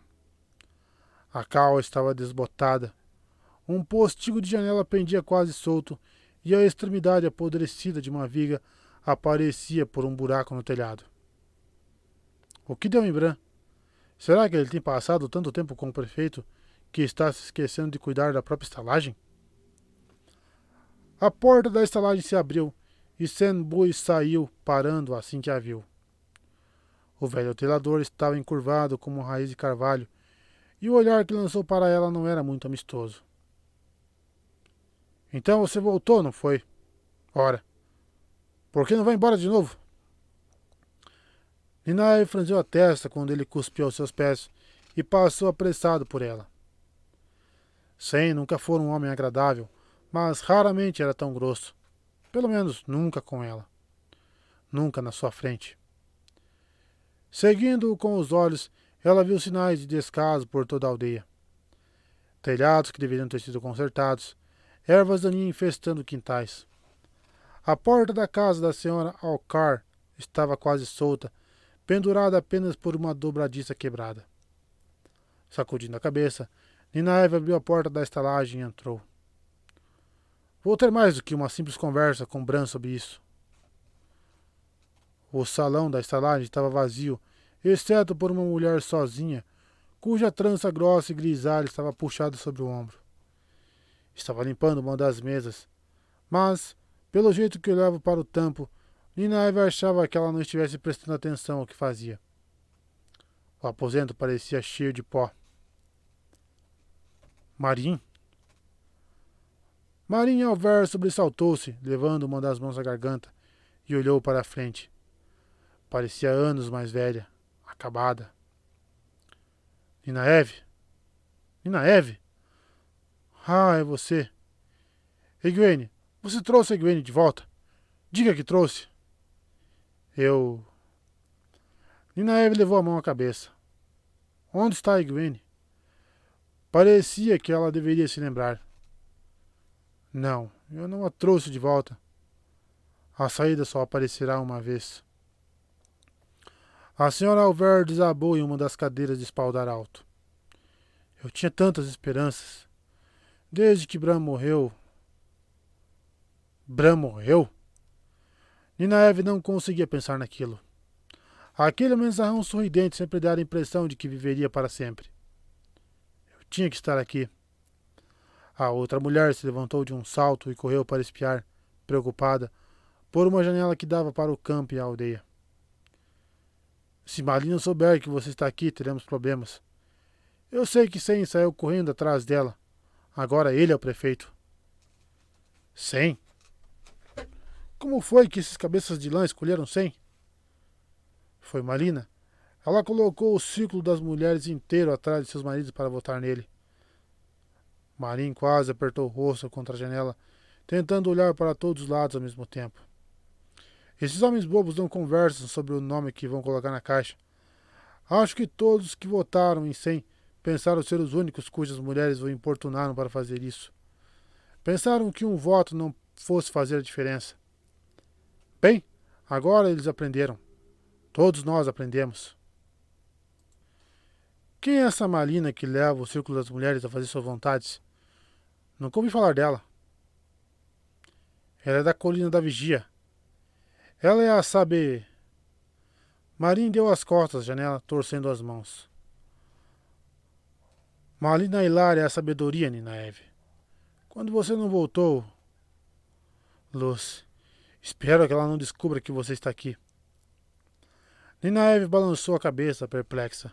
Speaker 1: A cal estava desbotada. Um postigo de janela pendia quase solto e a extremidade apodrecida de uma viga aparecia por um buraco no telhado. O que deu em Bran? Será que ele tem passado tanto tempo com o prefeito que está se esquecendo de cuidar da própria estalagem? A porta da estalagem se abriu e Senbui saiu, parando assim que a viu. O velho telador estava encurvado como uma raiz de carvalho e o olhar que lançou para ela não era muito amistoso. Então você voltou, não foi? Ora, por que não vai embora de novo? Ninae franziu a testa quando ele cuspiu aos seus pés e passou apressado por ela. Sen nunca foi um homem agradável, mas raramente era tão grosso. Pelo menos nunca com ela. Nunca na sua frente. Seguindo-o com os olhos, ela viu sinais de descaso por toda a aldeia. Telhados que deveriam ter sido consertados, ervas daninhas infestando quintais. A porta da casa da senhora Alcar estava quase solta, pendurada apenas por uma dobradiça quebrada. Sacudindo a cabeça, Ninaeve abriu a porta da estalagem e entrou. Vou ter mais do que uma simples conversa com Bran sobre isso. O salão da estalagem estava vazio, exceto por uma mulher sozinha, cuja trança grossa e grisalha estava puxada sobre o ombro. Estava limpando uma das mesas, mas, pelo jeito que olhava para o tampo, Ninaeve achava que ela não estivesse prestando atenção ao que fazia. O aposento parecia cheio de pó. Marim? Marim Alver sobressaltou-se, levando uma das mãos à garganta, e olhou para a frente. Parecia anos mais velha, acabada. Ninaeve? Ninaeve? Ah, é você. Egwene, você trouxe a Egwene de volta? Diga que trouxe. Eu... Ninaeve levou a mão à cabeça. Onde está a Egwene? Parecia que ela deveria se lembrar. Não, eu não a trouxe de volta. A saída só aparecerá uma vez. A senhora Alver desabou em uma das cadeiras de espaldar alto. Eu tinha tantas esperanças. Desde que Bran morreu... Bran morreu? Ninaeve não conseguia pensar naquilo. Aquele mensarrão sorridente sempre dera a impressão de que viveria para sempre. Eu tinha que estar aqui. A outra mulher se levantou de um salto e correu para espiar, preocupada, por uma janela que dava para o campo e a aldeia. Se Malina souber que você está aqui, teremos problemas. Eu sei que Sen saiu correndo atrás dela. Agora ele é o prefeito. Sen? Como foi que esses cabeças de lã escolheram Sen? Foi Malina. Ela colocou o círculo das mulheres inteiro atrás de seus maridos para votar nele. Marin quase apertou o rosto contra a janela, tentando olhar para todos os lados ao mesmo tempo. Esses homens bobos não conversam sobre o nome que vão colocar na caixa. Acho que todos que votaram em 100 pensaram ser os únicos cujas mulheres o importunaram para fazer isso. Pensaram que um voto não fosse fazer a diferença. Bem, agora eles aprenderam. Todos nós aprendemos. Quem é essa Malina que leva o círculo das mulheres a fazer suas vontades? Nunca ouvi falar dela. Ela é da colina da Vigia. Ela é a sabe... Marin deu as costas à janela, torcendo as mãos. Malina Hilária é a sabedoria, Ninaeve. Quando você não voltou... Luz, espero que ela não descubra que você está aqui. Ninaeve balançou a cabeça, perplexa.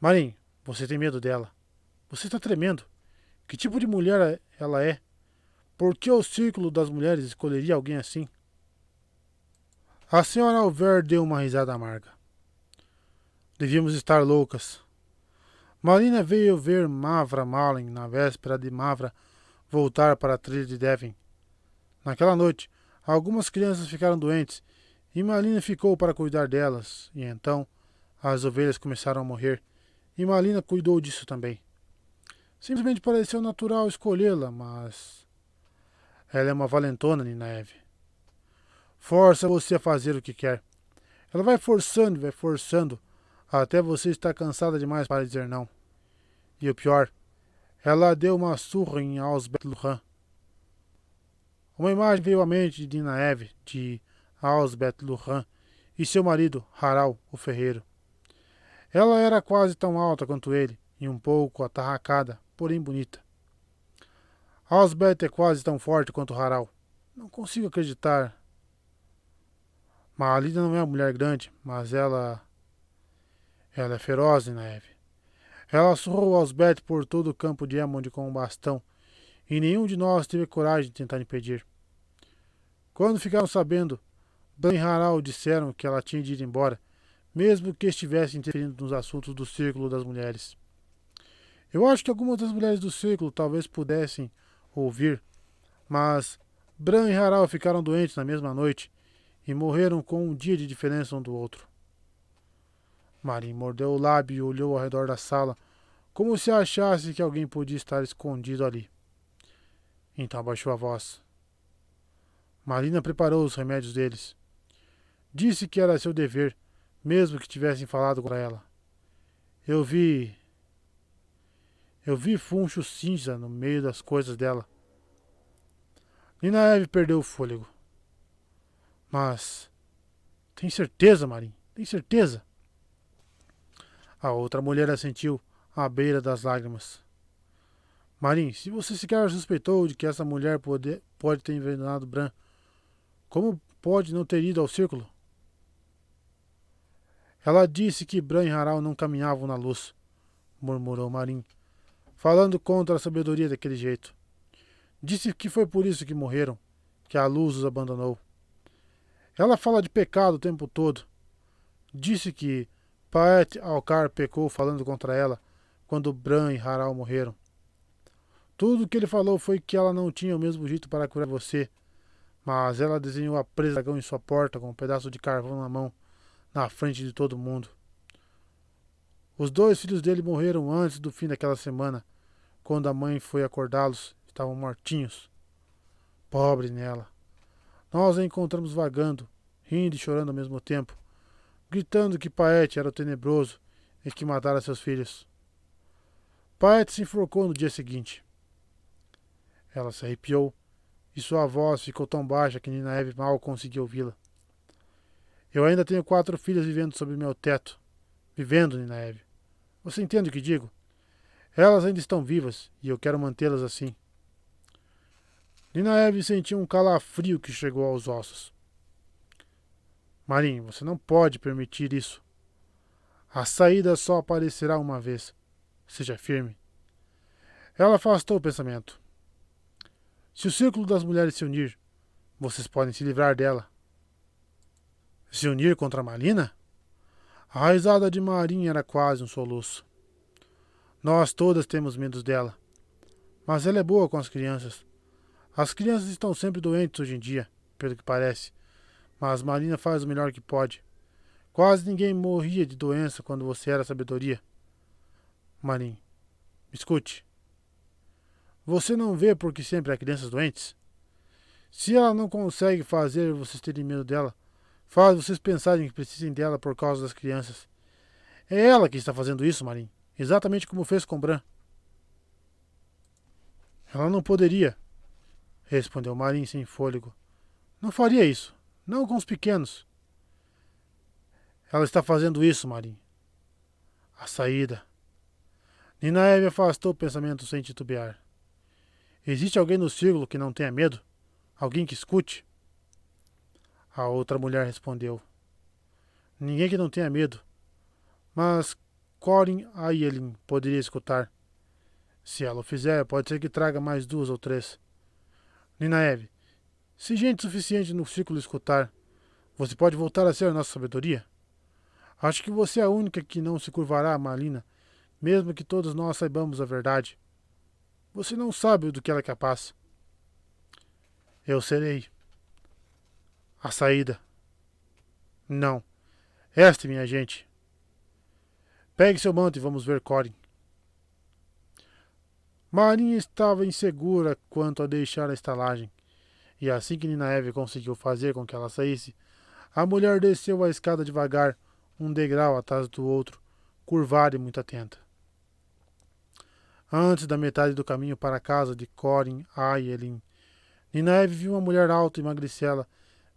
Speaker 1: Marin, você tem medo dela. Você está tremendo. Que tipo de mulher ela é? Por que o círculo das mulheres escolheria alguém assim? A senhora Alver deu uma risada amarga. Devíamos estar loucas. Malina veio ver Mavra Malin na véspera de Mavra voltar para a trilha de Devon. Naquela noite, algumas crianças ficaram doentes e Malina ficou para cuidar delas, e então as ovelhas começaram a morrer, e Malina cuidou disso também. Simplesmente pareceu natural escolhê-la, mas... Ela é uma valentona, Ninaeve. Força você a fazer o que quer. Ela vai forçando, até você estar cansada demais para dizer não. E o pior, ela deu uma surra em Ausbeth Luhan. Uma imagem veio à mente de Ninaeve, de Ausbeth Luhan, e seu marido, Haral, o ferreiro. Ela era quase tão alta quanto ele, e um pouco atarracada, porém bonita. Ausbeth é quase tão forte quanto Haral. Não consigo acreditar. Malina não é uma mulher grande, mas ela é feroz, Ninaeve. Ela surrou Ausbeth por todo o campo de Emond com um bastão, e nenhum de nós teve coragem de tentar impedir. Quando ficaram sabendo, Dan e Haral disseram que ela tinha de ir embora, mesmo que estivesse interferindo nos assuntos do círculo das mulheres. Eu acho que algumas das mulheres do círculo talvez pudessem ouvir, mas Bran e Haral ficaram doentes na mesma noite e morreram com um dia de diferença um do outro. Marin mordeu o lábio e olhou ao redor da sala, como se achasse que alguém podia estar escondido ali. Então abaixou a voz. Malina preparou os remédios deles. Disse que era seu dever, mesmo que tivessem falado com ela. Eu vi funcho cinza no meio das coisas dela. Ninaeve perdeu o fôlego. Mas... Tem certeza, Marin? Tem certeza? A outra mulher assentiu, à beira das lágrimas. Marin, se você sequer suspeitou de que essa mulher pode ter envenenado Bran, como pode não ter ido ao círculo? Ela disse que Bran e Haral não caminhavam na luz, murmurou Marin, falando contra a sabedoria daquele jeito. Disse que foi por isso que morreram, que a luz os abandonou. Ela fala de pecado o tempo todo. Disse que Paet Alcar pecou falando contra ela quando Bran e Haral morreram. Tudo o que ele falou foi que ela não tinha o mesmo jeito para curar você, mas ela desenhou a presa dragão em sua porta com um pedaço de carvão na mão, na frente de todo mundo. Os 2 filhos dele morreram antes do fim daquela semana, quando a mãe foi acordá-los, estavam mortinhos. Pobre nela. Nós a encontramos vagando, rindo e chorando ao mesmo tempo, gritando que Paet era o tenebroso e que matara seus filhos. Paet se enforcou no dia seguinte. Ela se arrepiou e sua voz ficou tão baixa que Ninaeve mal conseguia ouvi-la. Eu ainda tenho 4 filhas vivendo sob meu teto. Vivendo, Ninaeve. Você entende o que digo? Elas ainda estão vivas e eu quero mantê-las assim. Ninaeve sentiu um calafrio que chegou aos ossos. Marin, você não pode permitir isso. A saída só aparecerá uma vez. Seja firme. Ela afastou o pensamento. Se o círculo das mulheres se unir, vocês podem se livrar dela. Se unir contra Malina? A risada de Marin era quase um soluço. Nós todas temos medo dela. Mas ela é boa com as crianças. As crianças estão sempre doentes hoje em dia, pelo que parece. Mas Marina faz o melhor que pode. Quase ninguém morria de doença quando você era sabedoria. Marin, me escute. Você não vê porque sempre há crianças doentes? Se ela não consegue fazer vocês terem medo dela, faz vocês pensarem que precisem dela por causa das crianças. É ela que está fazendo isso, Marin. Exatamente como fez com Bran. Ela não poderia, respondeu Marin sem fôlego. Não faria isso. Não com os pequenos. Ela está fazendo isso, Marin. A saída. Ninaeve afastou o pensamento sem titubear. Existe alguém no círculo que não tenha medo? Alguém que escute? A outra mulher respondeu. Ninguém que não tenha medo. Mas Corin Aielin poderia escutar. Se ela o fizer, pode ser que traga mais 2 ou 3. Ninaeve, se gente suficiente no círculo escutar, você pode voltar a ser a nossa sabedoria? Acho que você é a única que não se curvará a Malina, mesmo que todos nós saibamos a verdade. Você não sabe do que ela é capaz. Eu serei. A saída. Não. Esta, minha gente. Pegue seu manto e vamos ver Corin. Marinha estava insegura quanto a deixar a estalagem, e assim que Ninaeve conseguiu fazer com que ela saísse, a mulher desceu a escada devagar, um degrau atrás do outro, curvada e muito atenta. Antes da metade do caminho para a casa de Corin Aielin, Ninaeve viu uma mulher alta e magricela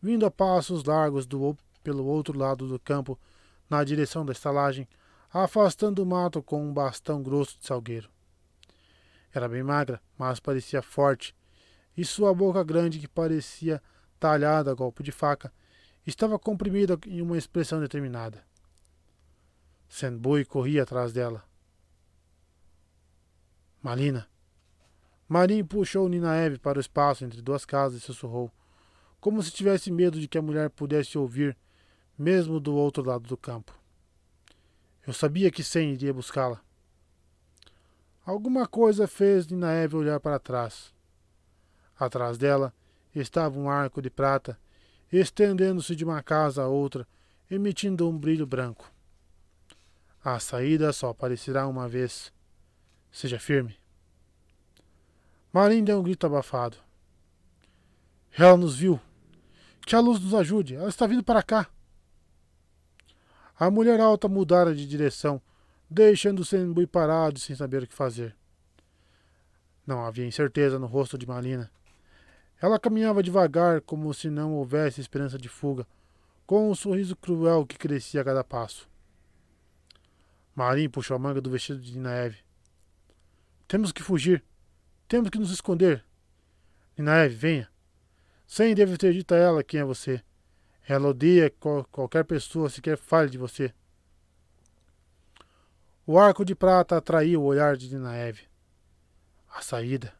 Speaker 1: vindo a passos largos pelo outro lado do campo, na direção da estalagem, afastando o mato com um bastão grosso de salgueiro. Era bem magra, mas parecia forte, e sua boca grande, que parecia talhada a golpe de faca, estava comprimida em uma expressão determinada. Senbui corria atrás dela. Malina. Marin puxou Ninaeve para o espaço entre 2 casas e sussurrou, como se tivesse medo de que a mulher pudesse ouvir, mesmo do outro lado do campo. Eu sabia que Sen iria buscá-la. Alguma coisa fez Ninaeve olhar para trás. Atrás dela estava um arco de prata, estendendo-se de uma casa a outra, emitindo um brilho branco. A saída só aparecerá uma vez. Seja firme. Marin deu um grito abafado. Ela nos viu. Que a luz nos ajude. Ela está vindo para cá. A mulher alta mudara de direção, deixando Senbui parado e sem saber o que fazer. Não havia incerteza no rosto de Malina. Ela caminhava devagar, como se não houvesse esperança de fuga, com um sorriso cruel que crescia a cada passo. Marin puxou a manga do vestido de Ninaeve. Temos que fugir. Temos que nos esconder. Ninaeve, venha. Sen deve ter dito a ela quem é você. Ela odeia qualquer pessoa sequer fale de você. O arco de prata atraiu o olhar de Ninaeve. A saída.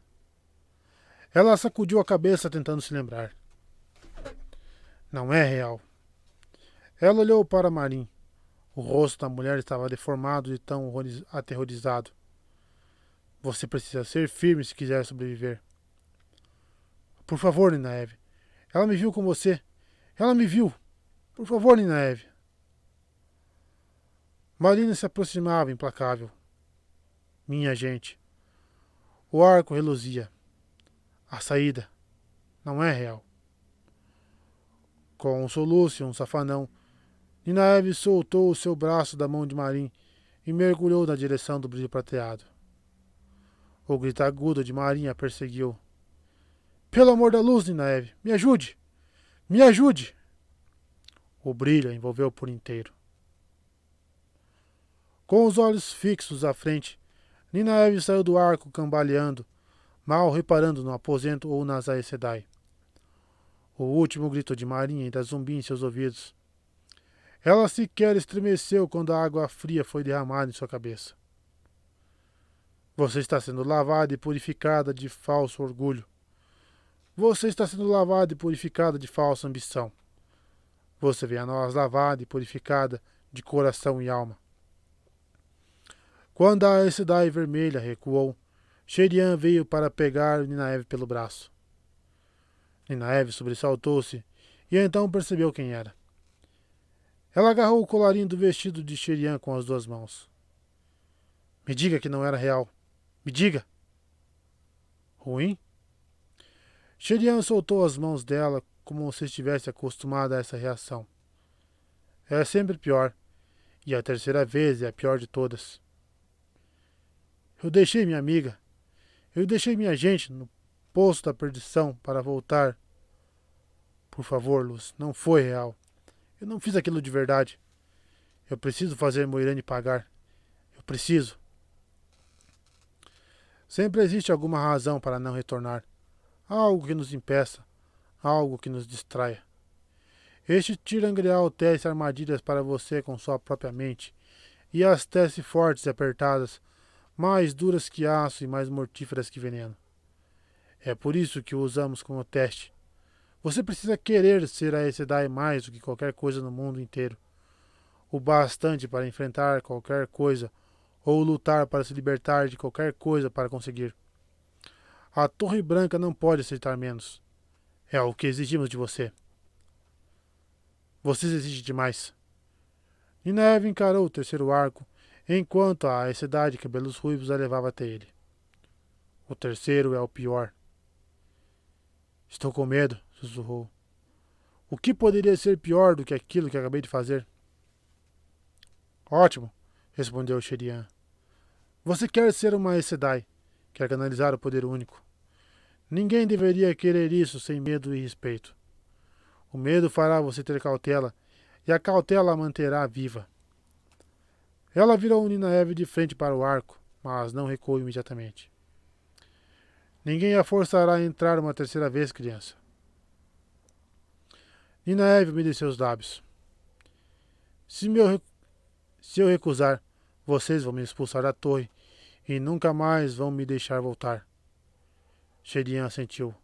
Speaker 1: Ela sacudiu a cabeça tentando se lembrar. Não é real. Ela olhou para Marin. O rosto da mulher estava deformado e tão aterrorizado. Você precisa ser firme se quiser sobreviver. Por favor, Ninaeve. Ela me viu com você. Ela me viu. Por favor, Ninaeve. Marina se aproximava, implacável. Minha gente. O arco reluzia. A saída não é real. Com um soluço e um safanão, Ninaeve soltou o seu braço da mão de Marin e mergulhou na direção do brilho prateado. O grito agudo de Marin a perseguiu. Pelo amor da luz, Ninaeve, me ajude! Me ajude! O brilho a envolveu por inteiro. Com os olhos fixos à frente, Ninaeve saiu do arco cambaleando, mal reparando no aposento ou nas Aes Sedai. O último grito de Marin ainda zumbia em seus ouvidos. Ela sequer estremeceu quando a água fria foi derramada em sua cabeça. Você está sendo lavada e purificada de falso orgulho. Você está sendo lavada e purificada de falsa ambição. Você vem a nós lavada e purificada de coração e alma. Quando a Aes Sedai vermelha recuou, Sherian veio para pegar Ninaeve pelo braço. Ninaeve sobressaltou-se e então percebeu quem era. Ela agarrou o colarinho do vestido de Sherian com as duas mãos. Me diga que não era real. Me diga. Ruim? Sherian soltou as mãos dela como se estivesse acostumada a essa reação. É sempre pior, e a terceira vez é a pior de todas. Eu deixei minha amiga, eu deixei minha gente no poço da perdição para voltar. Por favor, Luz, não foi real. Eu não fiz aquilo de verdade. Eu preciso fazer Moirane pagar. Eu preciso. Sempre existe alguma razão para não retornar. Algo que nos impeça, algo que nos distraia. Este tirangreal tece armadilhas para você com sua própria mente, e as tece fortes e apertadas, mais duras que aço e mais mortíferas que veneno. É por isso que o usamos como teste. Você precisa querer ser a Aes Sedai mais do que qualquer coisa no mundo inteiro. O bastante para enfrentar qualquer coisa, ou lutar para se libertar de qualquer coisa para conseguir. A Torre Branca não pode aceitar menos. É o que exigimos de você. Vocês exigem demais. Ninaeve encarou o terceiro arco, enquanto a Aes Sedai de cabelos ruivos a levava até ele. O terceiro é o pior. Estou com medo, sussurrou. O que poderia ser pior do que aquilo que acabei de fazer? Ótimo, respondeu Sherian. Você quer ser uma Aes Sedai, quer canalizar o poder único. Ninguém deveria querer isso sem medo e respeito. O medo fará você ter cautela, e a cautela a manterá viva. Ela virou Ninaeve de frente para o arco, mas não recuou imediatamente. Ninguém a forçará a entrar uma terceira vez, criança. Ninaeve umedeceu os lábios. Se eu recusar, vocês vão me expulsar da torre e nunca mais vão me deixar voltar. Sherian assentiu.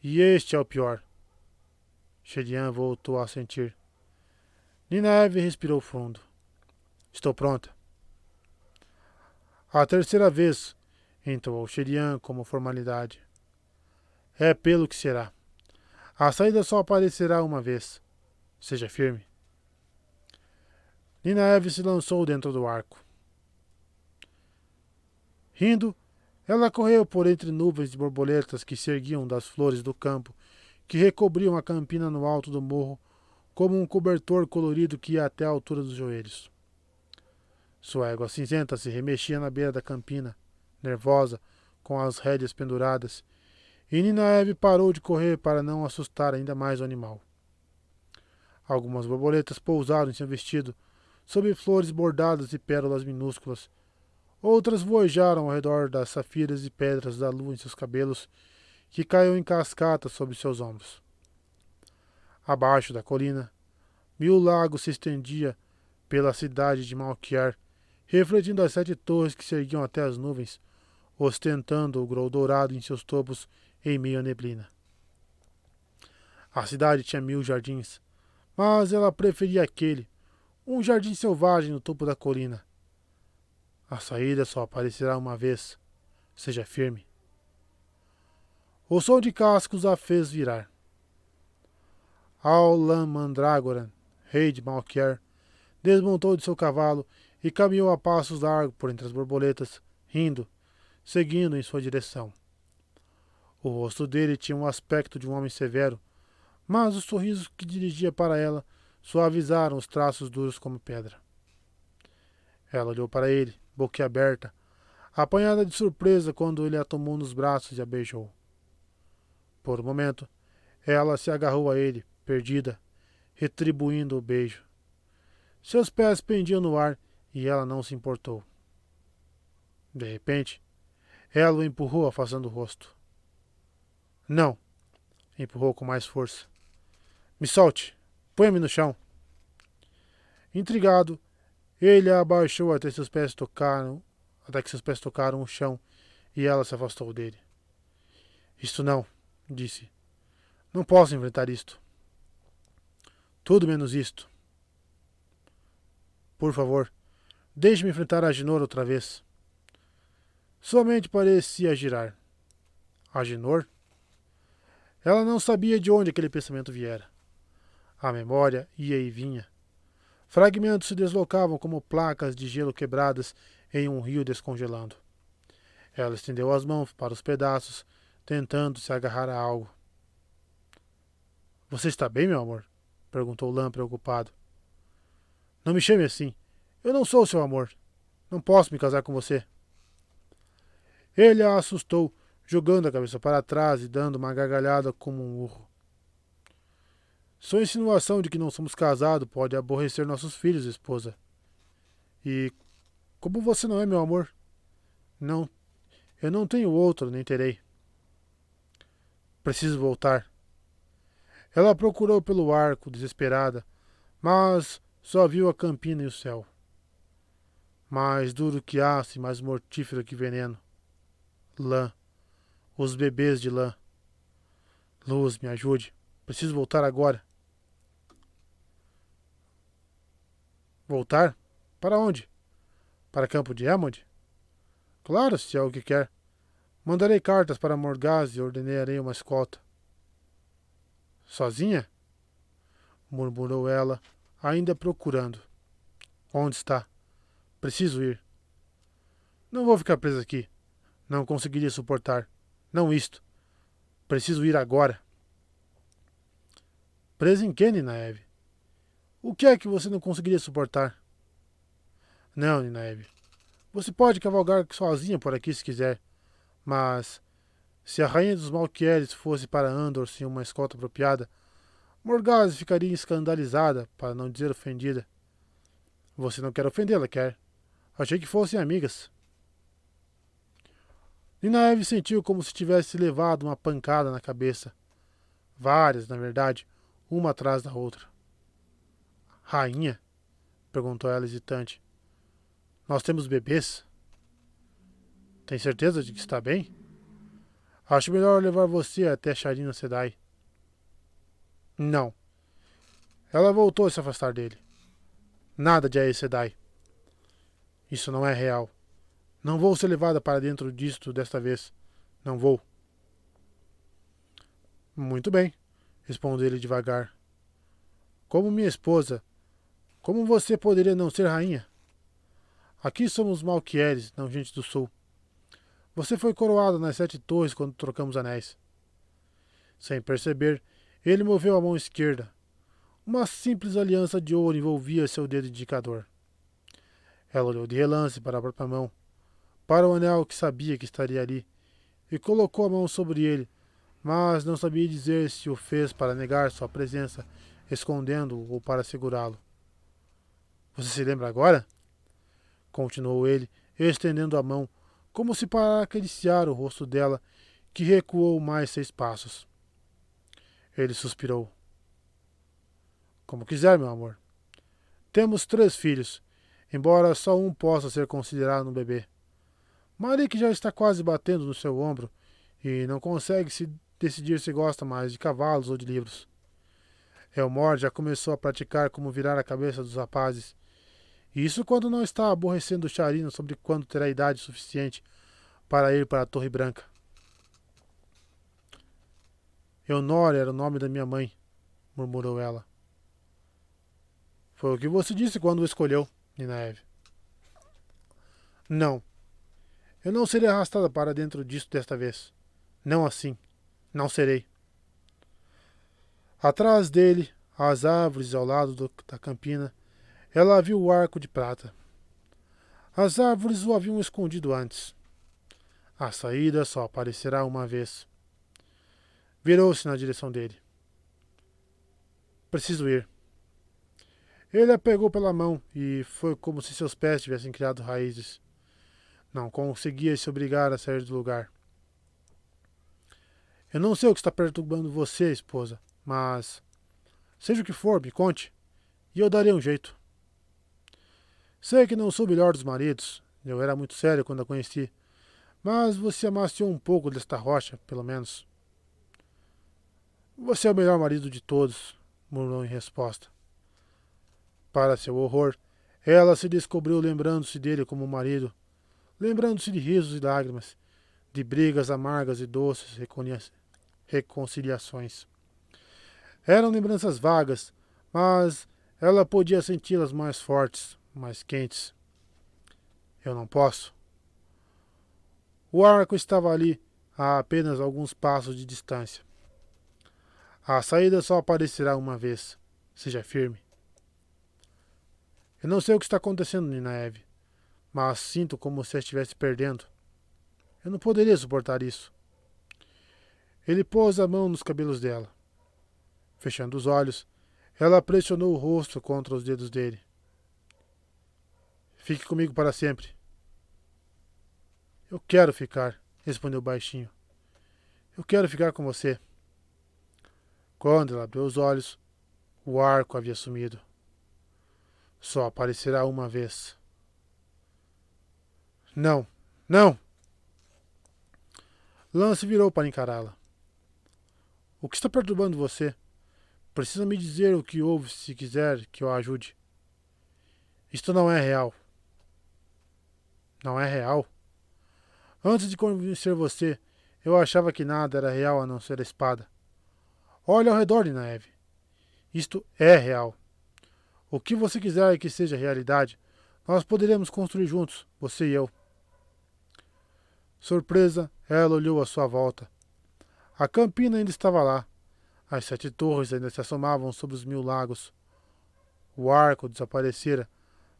Speaker 1: E este é o pior. Sherian voltou a assentir. Ninaeve respirou fundo. Estou pronta. A terceira vez, entoou Sherian como formalidade. É pelo que será. A saída só aparecerá uma vez. Seja firme. Ninaeve se lançou dentro do arco. Rindo, ela correu por entre nuvens de borboletas que se erguiam das flores do campo, que recobriam a campina no alto do morro, como um cobertor colorido que ia até a altura dos joelhos. Sua égua cinzenta se remexia na beira da campina, nervosa, com as rédeas penduradas, e Ninaeve parou de correr para não assustar ainda mais o animal. Algumas borboletas pousaram em seu vestido, sob flores bordadas de pérolas minúsculas. Outras voejaram ao redor das safiras e pedras da lua em seus cabelos, que caíam em cascatas sobre seus ombros. Abaixo da colina, mil lagos se estendia pela cidade de Malkiar, refletindo as 7 torres que se erguiam até as nuvens, ostentando o grão dourado em seus topos em meio à neblina. A cidade tinha 1000 jardins, mas ela preferia aquele, um jardim selvagem no topo da colina. A saída só aparecerá uma vez. Seja firme. O som de cascos a fez virar. Aulan Mandragoran, rei de Malkiar, desmontou de seu cavalo e caminhou a passos largos por entre as borboletas, rindo, seguindo em sua direção. O rosto dele tinha um aspecto de um homem severo, mas os sorrisos que dirigia para ela suavizaram os traços duros como pedra. Ela olhou para ele, boquiaberta, apanhada de surpresa quando ele a tomou nos braços e a beijou. Por um momento, ela se agarrou a ele, perdida, retribuindo o beijo. Seus pés pendiam no ar e ela não se importou. De repente, ela o empurrou, afastando o rosto. Não, empurrou com mais força. Me solte, põe-me no chão. Intrigado, ele a abaixou até que seus pés tocaram o chão e ela se afastou dele. Isto não, disse. Não posso enfrentar isto. Tudo menos isto. Por favor, deixe-me enfrentar a Aginor outra vez. Sua mente parecia girar. Agenor? Ela não sabia de onde aquele pensamento viera. A memória ia e vinha. Fragmentos se deslocavam como placas de gelo quebradas em um rio descongelando. Ela estendeu as mãos para os pedaços, tentando se agarrar a algo. Você está bem, meu amor? Perguntou Lan preocupado. Não me chame assim. Eu não sou seu amor. Não posso me casar com você. Ele a assustou, jogando a cabeça para trás e dando uma gargalhada como um urro. Sua insinuação de que não somos casados pode aborrecer nossos filhos, esposa. E como você não é meu amor? Não, eu não tenho outro, nem terei. Preciso voltar. Ela procurou pelo arco, desesperada, mas só viu a campina e o céu. Mais duro que aço e mais mortífero que veneno. Lã. Os bebês de lã. Luz, me ajude. Preciso voltar agora. Voltar? Para onde? Para Campo de Hammond? Claro, se é o que quer. Mandarei cartas para Morgaz e ordenarei uma escolta. Sozinha? Murmurou ela, ainda procurando. Onde está? Preciso ir. Não vou ficar presa aqui. Não conseguiria suportar. Não isto. Preciso ir agora. Presa em que, Ninaeve? O que é que você não conseguiria suportar? Não, Ninaeve. Você pode cavalgar sozinha por aqui se quiser. Mas, se a rainha dos Malquieres fosse para Andor sem uma escolta apropriada, Morgause ficaria escandalizada, para não dizer ofendida. Você não quer ofendê-la, quer? Achei que fossem amigas. Ninaeve sentiu como se tivesse levado uma pancada na cabeça. Várias, na verdade, uma atrás da outra. Rainha? Perguntou ela hesitante. Nós temos bebês? Tem certeza de que está bem? Acho melhor levar você até Sharina Sedai. Não. Ela voltou a se afastar dele. Nada de Aes Sedai. Isso não é real. Não vou ser levada para dentro disto desta vez. Não vou. Muito bem, respondeu ele devagar. Como minha esposa, como você poderia não ser rainha? Aqui somos Malquieres, não gente do sul. Você foi coroada nas 7 torres quando trocamos anéis. Sem perceber, ele moveu a mão esquerda. Uma simples aliança de ouro envolvia seu dedo indicador. Ela olhou de relance para a própria mão, para o anel que sabia que estaria ali, e colocou a mão sobre ele, mas não sabia dizer se o fez para negar sua presença, escondendo-o ou para segurá-lo. Você se lembra agora? Continuou ele, estendendo a mão, como se para acariciar o rosto dela, que recuou mais 6 passos. Ele suspirou. Como quiser, meu amor. Temos 3 filhos, embora só um possa ser considerado um bebê. Malik já está quase batendo no seu ombro e não consegue se decidir se gosta mais de cavalos ou de livros. Elmore já começou a praticar como virar a cabeça dos rapazes. Isso quando não está aborrecendo Sharina sobre quando terá idade suficiente para ir para a Torre Branca. Eonor era o nome da minha mãe, murmurou ela. Foi o que você disse quando o escolheu, Ninaeve. Não. Eu não serei arrastada para dentro disso desta vez. Não assim. Não serei. Atrás dele, às árvores ao lado da campina, ela viu o arco de prata. As árvores o haviam escondido antes. A saída só aparecerá uma vez. Virou-se na direção dele. Preciso ir. Ele a pegou pela mão e foi como se seus pés tivessem criado raízes. Não conseguia se obrigar a sair do lugar. Eu não sei o que está perturbando você, esposa, mas seja o que for, me conte, e eu darei um jeito. Sei que não sou o melhor dos maridos, eu era muito sério quando a conheci, mas você amaciou um pouco desta rocha, pelo menos. Você é o melhor marido de todos, murmurou em resposta. Para seu horror, ela se descobriu lembrando-se dele como marido, lembrando-se de risos e lágrimas, de brigas amargas e doces reconciliações. Eram lembranças vagas, mas ela podia senti-las mais fortes, mais quentes. Eu não posso. O arco estava ali, a apenas alguns passos de distância. A saída só aparecerá uma vez. Seja firme. Eu não sei o que está acontecendo, Ninaeve, mas sinto como se estivesse perdendo. Eu não poderia suportar isso. Ele pôs a mão nos cabelos dela. Fechando os olhos, ela pressionou o rosto contra os dedos dele. Fique comigo para sempre. Eu quero ficar, respondeu baixinho. Eu quero ficar com você. Quando ela abriu os olhos, o arco havia sumido. Só aparecerá uma vez. Não, não! Lance virou para encará-la. O que está perturbando você? Precisa me dizer o que houve se quiser que eu a ajude. Isto não é real. Não é real? Antes de conhecer você, eu achava que nada era real a não ser a espada. Olhe ao redor, Ninaeve. Isto é real. O que você quiser que seja realidade, nós poderemos construir juntos, você e eu. Surpresa, ela olhou à sua volta. A campina ainda estava lá. As 7 torres ainda se assomavam sobre os 1000 lagos. O arco desaparecera,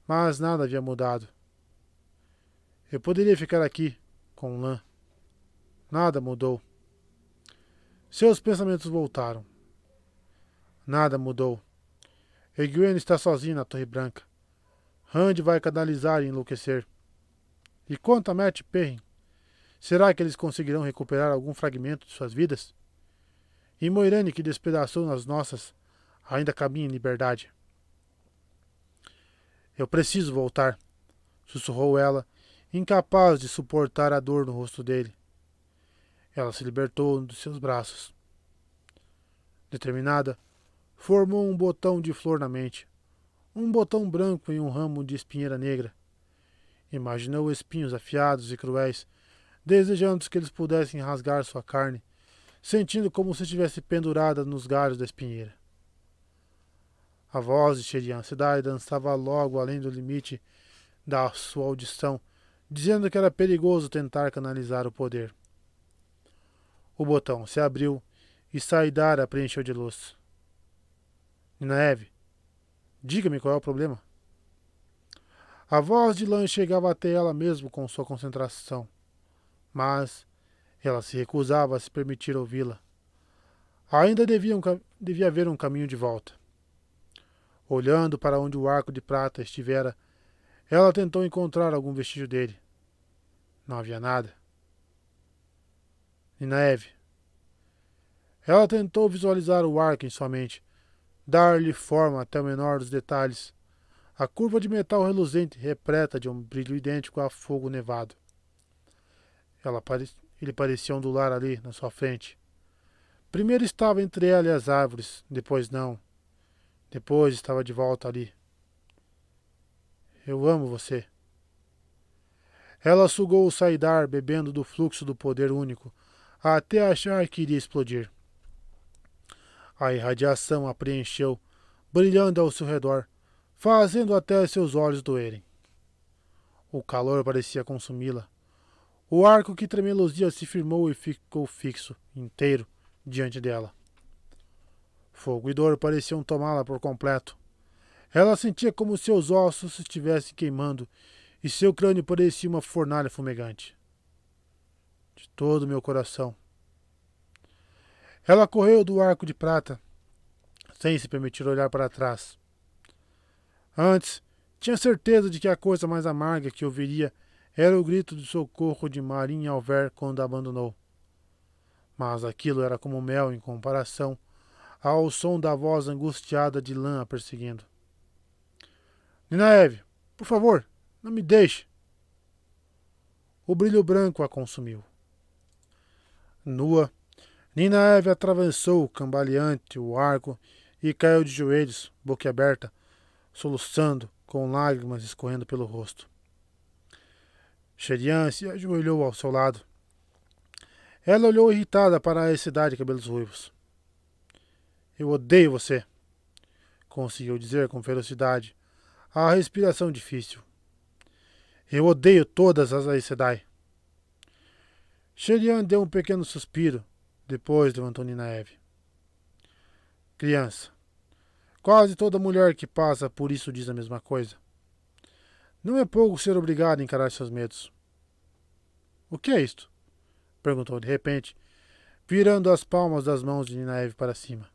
Speaker 1: mas nada havia mudado. Eu poderia ficar aqui, com Lã. Nada mudou. Seus pensamentos voltaram. Nada mudou. Egwene está sozinha na Torre Branca. Rand vai canalizar e enlouquecer. E quanto a Matt e Perrin? Será que eles conseguirão recuperar algum fragmento de suas vidas? E Moiraine, que despedaçou nas nossas, ainda caminha em liberdade. Eu preciso voltar, sussurrou ela, incapaz de suportar a dor no rosto dele. Ela se libertou dos seus braços. Determinada, formou um botão de flor na mente. Um botão branco em um ramo de espinheira negra. Imaginou espinhos afiados e cruéis, desejando que eles pudessem rasgar sua carne, sentindo como se estivesse pendurada nos galhos da espinheira. A voz, cheia de ansiedade, dançava logo além do limite da sua audição, dizendo que era perigoso tentar canalizar o poder. O botão se abriu e Saidara preencheu de luz. Ninaeve, diga-me qual é o problema. A voz de Lan chegava até ela mesmo com sua concentração, mas ela se recusava a se permitir ouvi-la. Ainda devia haver um caminho de volta. Olhando para onde o arco de prata estivera, ela tentou encontrar algum vestígio dele. Não havia nada. Ninaeve. Ela tentou visualizar o arco em sua mente, dar-lhe forma até o menor dos detalhes. A curva de metal reluzente repleta de um brilho idêntico a fogo nevado. Ele parecia ondular ali na sua frente. Primeiro estava entre ela e as árvores, depois não. Depois estava de volta ali. Eu amo você. Ela sugou o saidar, bebendo do fluxo do poder único, até achar que iria explodir. A irradiação a preencheu, brilhando ao seu redor, fazendo até seus olhos doerem. O calor parecia consumi-la. O arco que tremeluzia se firmou e ficou fixo, inteiro, diante dela. Fogo e dor pareciam tomá-la por completo. Ela sentia como seus ossos se estivessem queimando e seu crânio parecia uma fornalha fumegante. De todo meu coração. Ela correu do arco de prata, sem se permitir olhar para trás. Antes, tinha certeza de que a coisa mais amarga que ouviria era o grito de socorro de Marin Alver quando a abandonou. Mas aquilo era como mel em comparação ao som da voz angustiada de Lan a perseguindo. Ninaeve, por favor, não me deixe. O brilho branco a consumiu. Nua, Ninaeve atravessou cambaleante o arco e caiu de joelhos, boquiaberta, soluçando, com lágrimas escorrendo pelo rosto. Sherian se ajoelhou ao seu lado. Ela olhou irritada para a Aes Sedai de cabelos ruivos. Eu odeio você, conseguiu dizer com ferocidade, a respiração difícil. Eu odeio todas as Aes Sedai. Sherian deu um pequeno suspiro, depois levantou Ninaeve. Criança, quase toda mulher que passa por isso diz a mesma coisa. Não é pouco ser obrigado a encarar seus medos. O que é isto? Perguntou de repente, virando as palmas das mãos de Ninaeve para cima.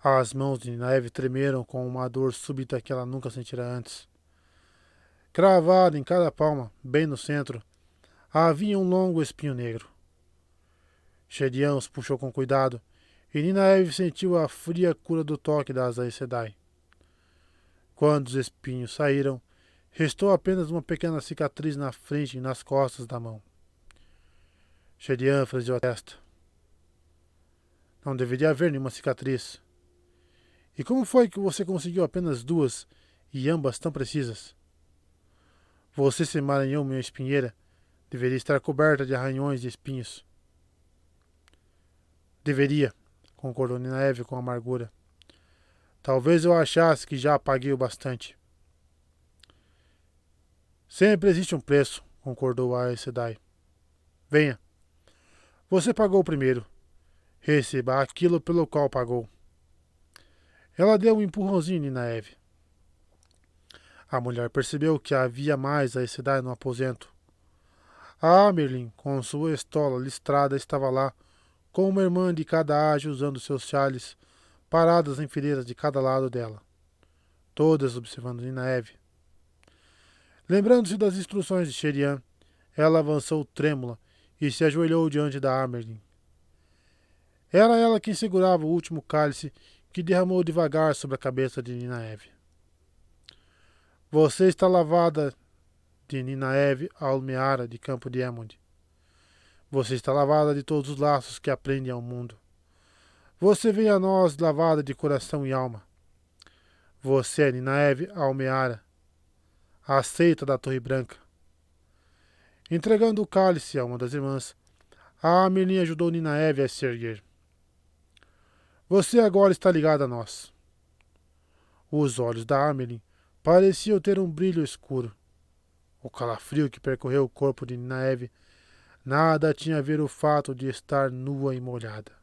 Speaker 1: As mãos de Ninaeve tremeram com uma dor súbita que ela nunca sentira antes. Cravado em cada palma, bem no centro, havia um longo espinho negro. Sherian os puxou com cuidado, e Ninaeve sentiu a fria cura do toque das Aes Sedai. Quando os espinhos saíram, restou apenas uma pequena cicatriz na frente e nas costas da mão. Sherian franziu a testa. Não deveria haver nenhuma cicatriz. E como foi que você conseguiu apenas 2, e ambas tão precisas? Você se emaranhou minha espinheira. Deveria estar coberta de arranhões e espinhos. Deveria, concordou Ninaeve com amargura. Talvez eu achasse que já paguei o bastante. Sempre existe um preço, concordou a Aes Sedai. Venha. Você pagou primeiro. Receba aquilo pelo qual pagou. Ela deu um empurrãozinho em Ninaeve. A mulher percebeu que havia mais Aes Sedai no aposento. A Amerlin, com sua estola listrada, estava lá, com uma irmã de cada age usando seus chales, paradas em fileiras de cada lado dela, todas observando Ninaeve. Lembrando-se das instruções de Sherian, ela avançou trêmula e se ajoelhou diante da Amerlin. Era ela quem segurava o último cálice que derramou devagar sobre a cabeça de Ninaeve. Você está lavada de Ninaeve Almeara de Campo de Emond. Você está lavada de todos os laços que aprendem ao mundo. Você vem a nós lavada de coração e alma. Você é Ninaeve Almeara, a seita da Torre Branca. Entregando o cálice a uma das irmãs, a Amerlin ajudou Ninaeve a se erguer. Você agora está ligada a nós. Os olhos da Amerlin pareciam ter um brilho escuro. O calafrio que percorreu o corpo de Ninaeve nada tinha a ver o fato de estar nua e molhada.